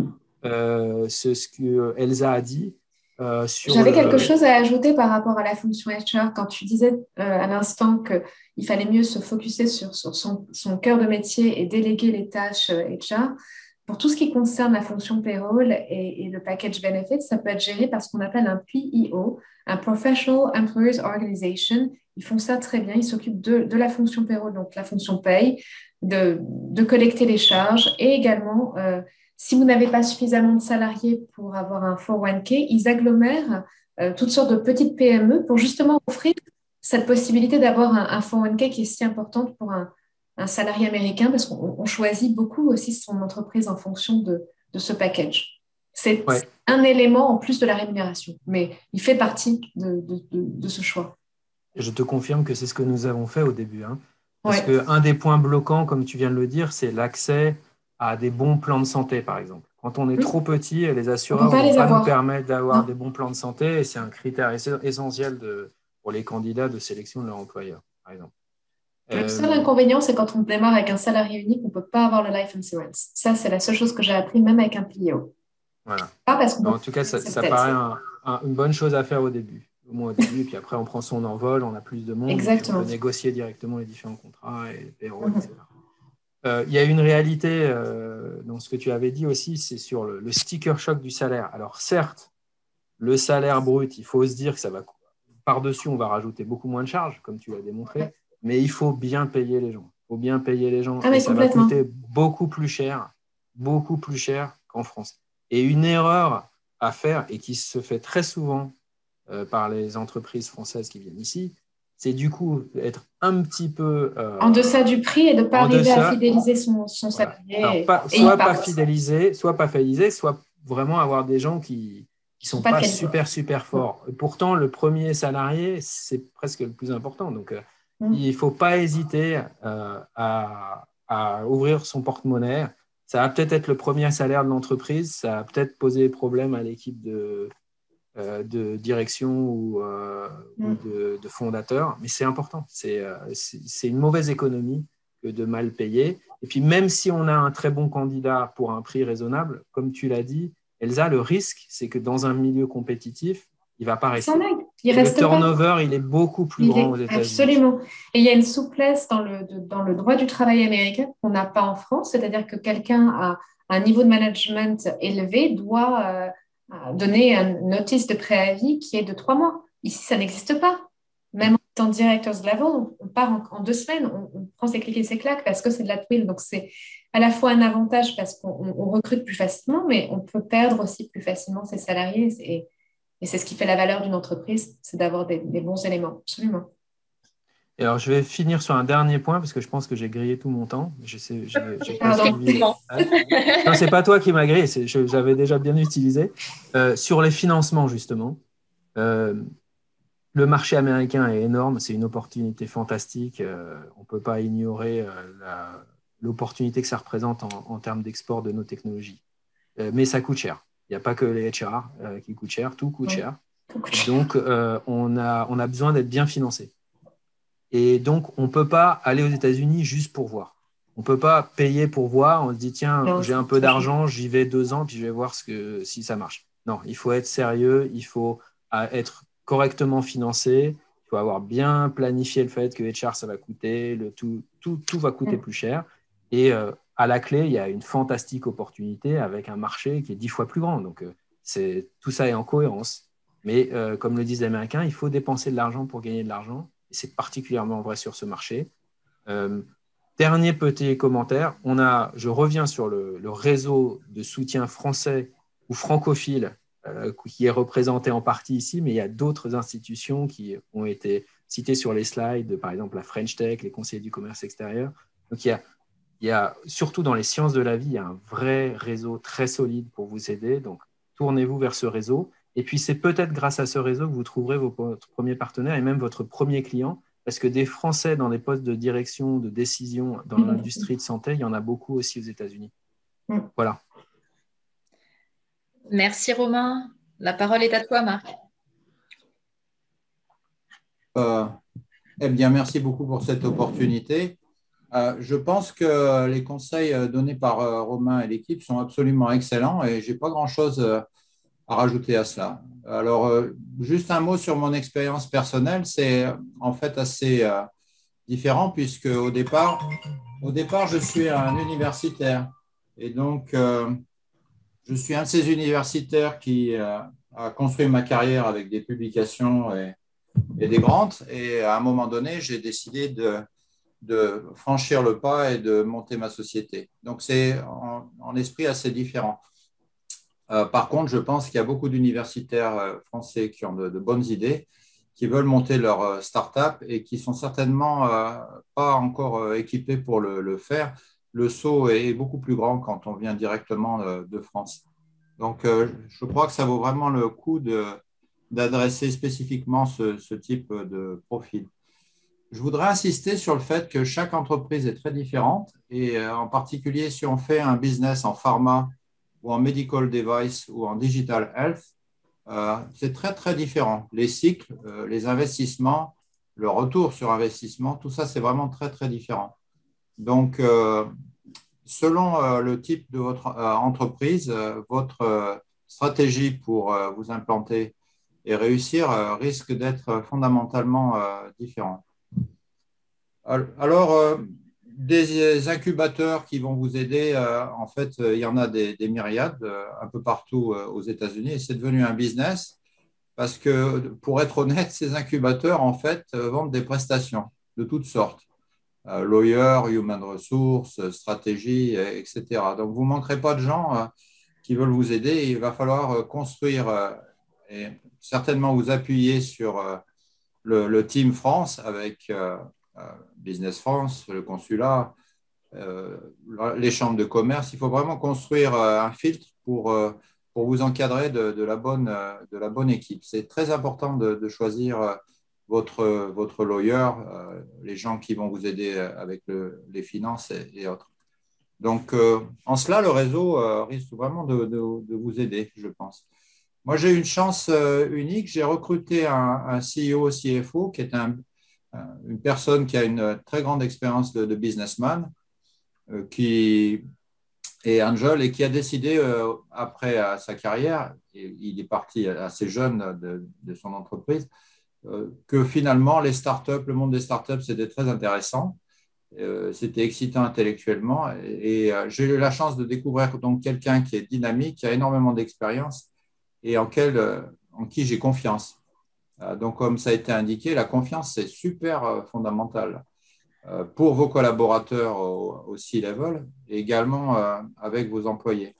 ce que Elsa a dit. J'avais quelque chose à ajouter par rapport à la fonction HR. Quand tu disais à l'instant qu'il fallait mieux se focuser sur son cœur de métier et déléguer les tâches HR, pour tout ce qui concerne la fonction payroll et le package benefits, ça peut être géré par ce qu'on appelle un PEO, un Professional Employees Organization, ils font ça très bien. Ils s'occupent de la fonction payroll, donc la fonction paye, de collecter les charges et également, si vous n'avez pas suffisamment de salariés pour avoir un 401k, ils agglomèrent toutes sortes de petites PME pour justement offrir cette possibilité d'avoir un 401k qui est si importante pour un salarié américain parce qu'on choisit beaucoup aussi son entreprise en fonction de ce package. C'est un élément en plus de la rémunération, mais il fait partie de ce choix. Je te confirme que c'est ce que nous avons fait au début. Parce qu'un des points bloquants, comme tu viens de le dire, c'est l'accès à des bons plans de santé, par exemple. Quand on est trop petit, les assureurs ne vont pas nous permettre d'avoir des bons plans de santé et c'est un critère essentiel pour les candidats de sélection de leur employeur, par exemple. Le seul inconvénient, c'est quand on démarre avec un salarié unique, on ne peut pas avoir le life insurance. Ça, c'est la seule chose que j'ai appris, même avec un PIO. Voilà. En tout cas, ça paraît une bonne chose à faire au début. Au moins au début, et puis après, on prend son envol, on a plus de monde, exactement. On peut négocier directement les différents contrats et les payroll, etc. Il y a une réalité dans ce que tu avais dit aussi, c'est sur le sticker shock du salaire. Alors certes, le salaire brut, il faut se dire que ça va par-dessus, on va rajouter beaucoup moins de charges, comme tu l'as démontré, mais il faut bien payer les gens. Il faut bien payer les gens. Et ça va coûter beaucoup plus cher qu'en France. Et une erreur à faire, et qui se fait très souvent par les entreprises françaises qui viennent ici, c'est du coup être un petit peu… en deçà du prix et de ne pas arriver à fidéliser son salarié. Alors, soit pas fidéliser, soit vraiment avoir des gens qui ne sont pas super forts. Pourtant, le premier salarié, c'est presque le plus important. Donc, il ne faut pas hésiter à ouvrir son porte-monnaie. Ça va peut-être être le premier salaire de l'entreprise. Ça va peut-être poser problème à l'équipe de direction ou de fondateur, mais c'est important. C'est une mauvaise économie que de mal payer. Et puis, même si on a un très bon candidat pour un prix raisonnable, comme tu l'as dit, Elsa, le risque, c'est que dans un milieu compétitif, il ne va pas rester. Le turnover, il est beaucoup plus grand aux États-Unis. Absolument. Et il y a une souplesse dans le droit du travail américain qu'on n'a pas en France, c'est-à-dire que quelqu'un à un niveau de management élevé doit donner une notice de préavis qui est de 3 mois. Ici, ça n'existe pas. Même en director's level, on part en 2 semaines, on prend ses clics et ses claques parce que c'est de la twill. Donc, c'est à la fois un avantage parce qu'on recrute plus facilement, mais on peut perdre aussi plus facilement ses salariés. Et c'est ce qui fait la valeur d'une entreprise, c'est d'avoir des bons éléments. Absolument. Et alors, je vais finir sur un dernier point parce que je pense que j'ai grillé tout mon temps. Non, c'est pas toi qui m'as grillé, j'avais déjà bien utilisé. Sur les financements, justement, le marché américain est énorme, c'est une opportunité fantastique. On ne peut pas ignorer l'opportunité que ça représente en termes d'export de nos technologies. Mais ça coûte cher. Il n'y a pas que les HR qui coûtent cher, tout coûte cher. Donc, on a besoin d'être bien financé. Et donc, on ne peut pas aller aux États-Unis juste pour voir. On ne peut pas payer pour voir. On se dit, tiens, j'ai un peu d'argent, j'y vais 2 ans, puis je vais voir si ça marche. Non, il faut être sérieux, il faut être correctement financé, il faut avoir bien planifié le fait que HR, ça va coûter, tout va coûter plus cher. Et à la clé, il y a une fantastique opportunité avec un marché qui est 10 fois plus grand. Donc, tout ça est en cohérence. Mais comme le disent les Américains, il faut dépenser de l'argent pour gagner de l'argent. Et c'est particulièrement vrai sur ce marché. Dernier petit commentaire. Je reviens sur le réseau de soutien français ou francophile qui est représenté en partie ici, mais il y a d'autres institutions qui ont été citées sur les slides, par exemple la French Tech, les conseillers du commerce extérieur. Donc, il y a surtout dans les sciences de la vie, il y a un vrai réseau très solide pour vous aider. Donc, tournez-vous vers ce réseau. Et puis, c'est peut-être grâce à ce réseau que vous trouverez votre premier partenaire et même votre premier client, parce que des Français dans les postes de direction, de décision dans l'industrie de santé, il y en a beaucoup aussi aux États-Unis. Voilà. Merci Romain. La parole est à toi, Marc. Eh bien, merci beaucoup pour cette opportunité. Je pense que les conseils donnés par Romain et l'équipe sont absolument excellents et je n'ai pas grand-chose à rajouter à cela. Alors, juste un mot sur mon expérience personnelle. C'est en fait assez différent puisque au départ, je suis un universitaire. Et donc, je suis un de ces universitaires qui a construit ma carrière avec des publications et des grandes. Et à un moment donné, j'ai décidé de franchir le pas et de monter ma société. Donc, c'est en esprit assez différent. Par contre, je pense qu'il y a beaucoup d'universitaires français qui ont de bonnes idées, qui veulent monter leur start-up et qui sont certainement pas encore équipés pour le faire. Le saut est beaucoup plus grand quand on vient directement de France. Donc, je crois que ça vaut vraiment le coup d'adresser spécifiquement ce type de profil. Je voudrais insister sur le fait que chaque entreprise est très différente et en particulier si on fait un business en pharma ou en medical device ou en digital health, c'est très, très différent. Les cycles, les investissements, le retour sur investissement, tout ça, c'est vraiment très, très différent. Donc, selon le type de votre entreprise, votre stratégie pour vous implanter et réussir risque d'être fondamentalement différente. Alors, des incubateurs qui vont vous aider, en fait, il y en a des myriades un peu partout aux États-Unis et c'est devenu un business parce que, pour être honnête, ces incubateurs, en fait, vendent des prestations de toutes sortes. Lawyer, human resources, stratégie, etc. Donc, vous ne manquerez pas de gens qui veulent vous aider. Il va falloir construire et certainement vous appuyer sur le Team France avec Business France, le consulat, les chambres de commerce. Il faut vraiment construire un filtre pour vous encadrer de la bonne équipe. C'est très important de choisir votre lawyer, les gens qui vont vous aider avec les finances et autres. Donc, en cela, le réseau risque vraiment de vous aider, je pense. Moi, j'ai eu une chance unique. J'ai recruté un CEO, CFO, qui est une personne qui a une très grande expérience de businessman, qui est Angel et qui a décidé, après sa carrière, il est parti assez jeune de son entreprise, que finalement, les startups, le monde des startups, c'était très intéressant. C'était excitant intellectuellement. Et j'ai eu la chance de découvrir donc quelqu'un qui est dynamique, qui a énormément d'expérience et en qui j'ai confiance. Donc, comme ça a été indiqué, la confiance, c'est super fondamental pour vos collaborateurs au C-level et également avec vos employés.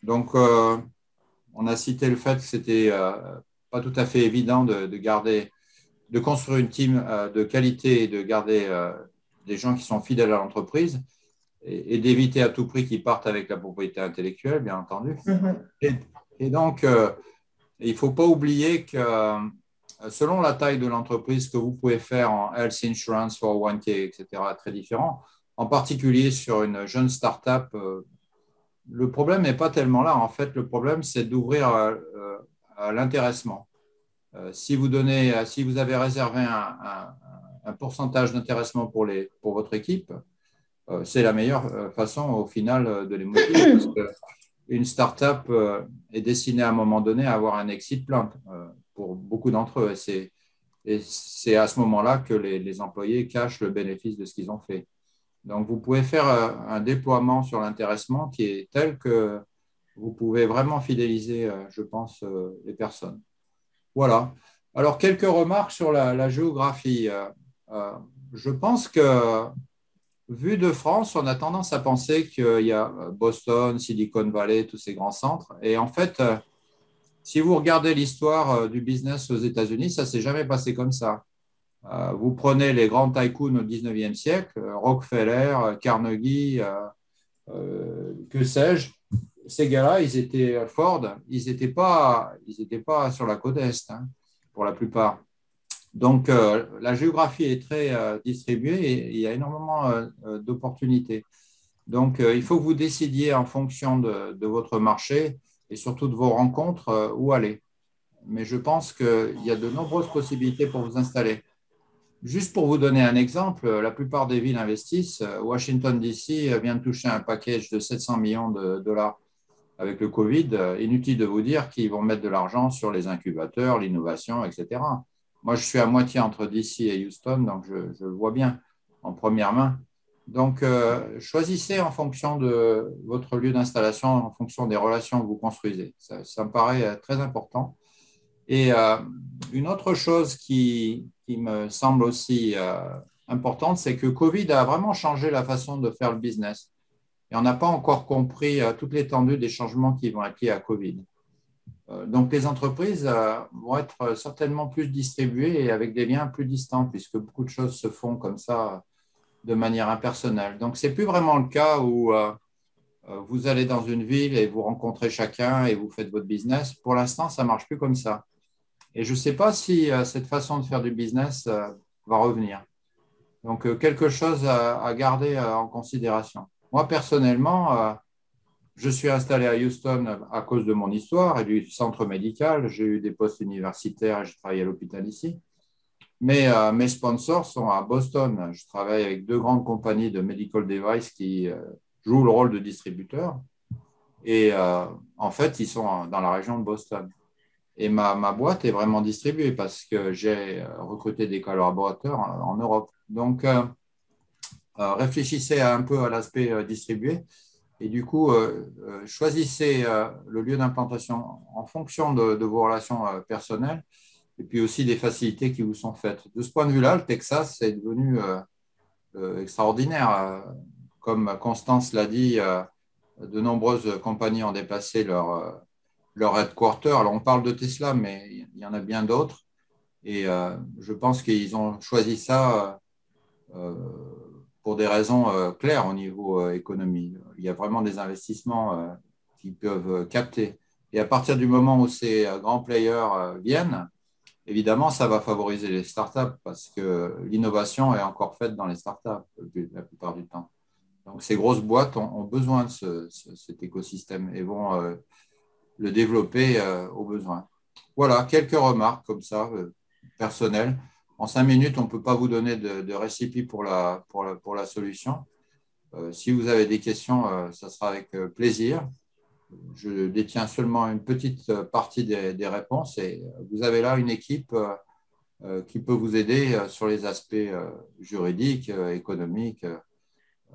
Donc, on a cité le fait que c'était pas tout à fait évident de construire une team de qualité et de garder des gens qui sont fidèles à l'entreprise et d'éviter à tout prix qu'ils partent avec la propriété intellectuelle, bien entendu. Et donc, il ne faut pas oublier que selon la taille de l'entreprise, ce que vous pouvez faire en health insurance, 401k, etc., très différent. En particulier sur une jeune start-up, le problème n'est pas tellement là. En fait, le problème, c'est d'ouvrir à l'intéressement. Si vous avez réservé un pourcentage d'intéressement pour votre équipe, c'est la meilleure façon au final de les motiver parce qu'une start-up est destinée à un moment donné à avoir un exit plan pour beaucoup d'entre eux. Et c'est à ce moment-là que les employés cachent le bénéfice de ce qu'ils ont fait. Donc, vous pouvez faire un déploiement sur l'intéressement qui est tel que vous pouvez vraiment fidéliser, je pense, les personnes. Voilà. Alors, quelques remarques sur la géographie. Je pense que, vu de France, on a tendance à penser qu'il y a Boston, Silicon Valley, tous ces grands centres. Et en fait, si vous regardez l'histoire du business aux États-Unis, ça ne s'est jamais passé comme ça. Vous prenez les grands tycoons au 19e siècle, Rockefeller, Carnegie, que sais-je, ces gars-là, ils étaient Ford, ils n'étaient pas sur la côte Est, hein, pour la plupart. Donc, la géographie est très distribuée et il y a énormément d'opportunités. Donc, il faut que vous décidiez en fonction de votre marché et surtout de vos rencontres où aller. Mais je pense qu'il y a de nombreuses possibilités pour vous installer. Juste pour vous donner un exemple, la plupart des villes investissent. Washington, D.C. vient de toucher un package de 700 millions de dollars avec le Covid. Inutile de vous dire qu'ils vont mettre de l'argent sur les incubateurs, l'innovation, etc. Moi, je suis à moitié entre D.C. et Houston, donc je le vois bien en première main. Donc, choisissez en fonction de votre lieu d'installation, en fonction des relations que vous construisez. Ça me paraît très important. Et une autre chose qui me semble aussi importante, c'est que Covid a vraiment changé la façon de faire le business. Et on n'a pas encore compris toute l'étendue des changements qui vont être liés à Covid. Donc, les entreprises vont être certainement plus distribuées et avec des liens plus distants, puisque beaucoup de choses se font comme ça de manière impersonnelle. Donc, ce n'est plus vraiment le cas où vous allez dans une ville et vous rencontrez chacun et vous faites votre business. Pour l'instant, ça ne marche plus comme ça. Et je ne sais pas si cette façon de faire du business va revenir. Donc, quelque chose à garder en considération. Moi, personnellement, je suis installé à Houston à cause de mon histoire et du centre médical. J'ai eu des postes universitaires et je travaille à l'hôpital ici. Mais mes sponsors sont à Boston. Je travaille avec 2 grandes compagnies de medical device qui jouent le rôle de distributeur. Et en fait, ils sont dans la région de Boston. Et ma boîte est vraiment distribuée parce que j'ai recruté des collaborateurs en Europe. Donc, réfléchissez un peu à l'aspect distribué. Et du coup, choisissez le lieu d'implantation en fonction de vos relations personnelles et puis aussi des facilités qui vous sont faites. De ce point de vue-là, le Texas est devenu extraordinaire. Comme Constance l'a dit, de nombreuses compagnies ont déplacé leur headquarter. Alors, on parle de Tesla, mais il y en a bien d'autres. Et je pense qu'ils ont choisi ça pour des raisons claires au niveau économie. Il y a vraiment des investissements qui peuvent capter. Et à partir du moment où ces grands players viennent, évidemment, ça va favoriser les startups parce que l'innovation est encore faite dans les startups la plupart du temps. Donc, ces grosses boîtes ont besoin de cet écosystème et vont le développer au besoin. Voilà, quelques remarques comme ça, personnelles. En 5 minutes, on ne peut pas vous donner de récipe pour la solution. Si vous avez des questions, ça sera avec plaisir. Je détiens seulement une petite partie des réponses et vous avez là une équipe qui peut vous aider sur les aspects juridiques, économiques,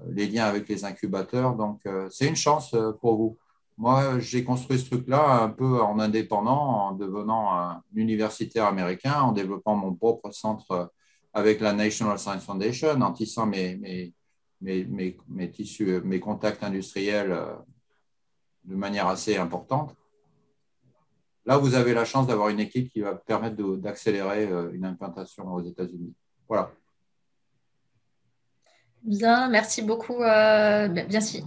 les liens avec les incubateurs. Donc, c'est une chance pour vous. Moi, j'ai construit ce truc-là un peu en indépendant, en devenant un universitaire américain, en développant mon propre centre avec la National Science Foundation, en tissant mes tissus, mes contacts industriels de manière assez importante. Là, vous avez la chance d'avoir une équipe qui va permettre d'accélérer une implantation aux États-Unis. Voilà. Bien, merci beaucoup, merci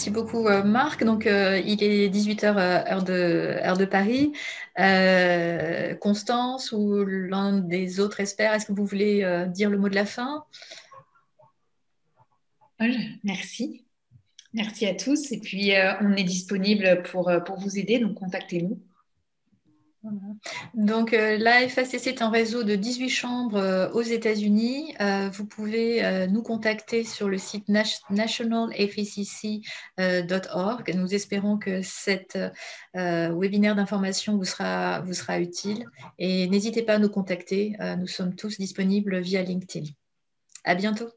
beaucoup Marc. Donc, il est 18h heure de Paris. Constance ou l'un des autres experts, est-ce que vous voulez dire le mot de la fin? Merci. Merci à tous. Et puis, on est disponible pour vous aider, donc contactez-nous. Donc, la FACC est un réseau de 18 chambres aux États-Unis. Vous pouvez nous contacter sur le site nationalfacc.org. Nous espérons que cet webinaire d'information vous sera utile. Et n'hésitez pas à nous contacter. Nous sommes tous disponibles via LinkedIn. À bientôt.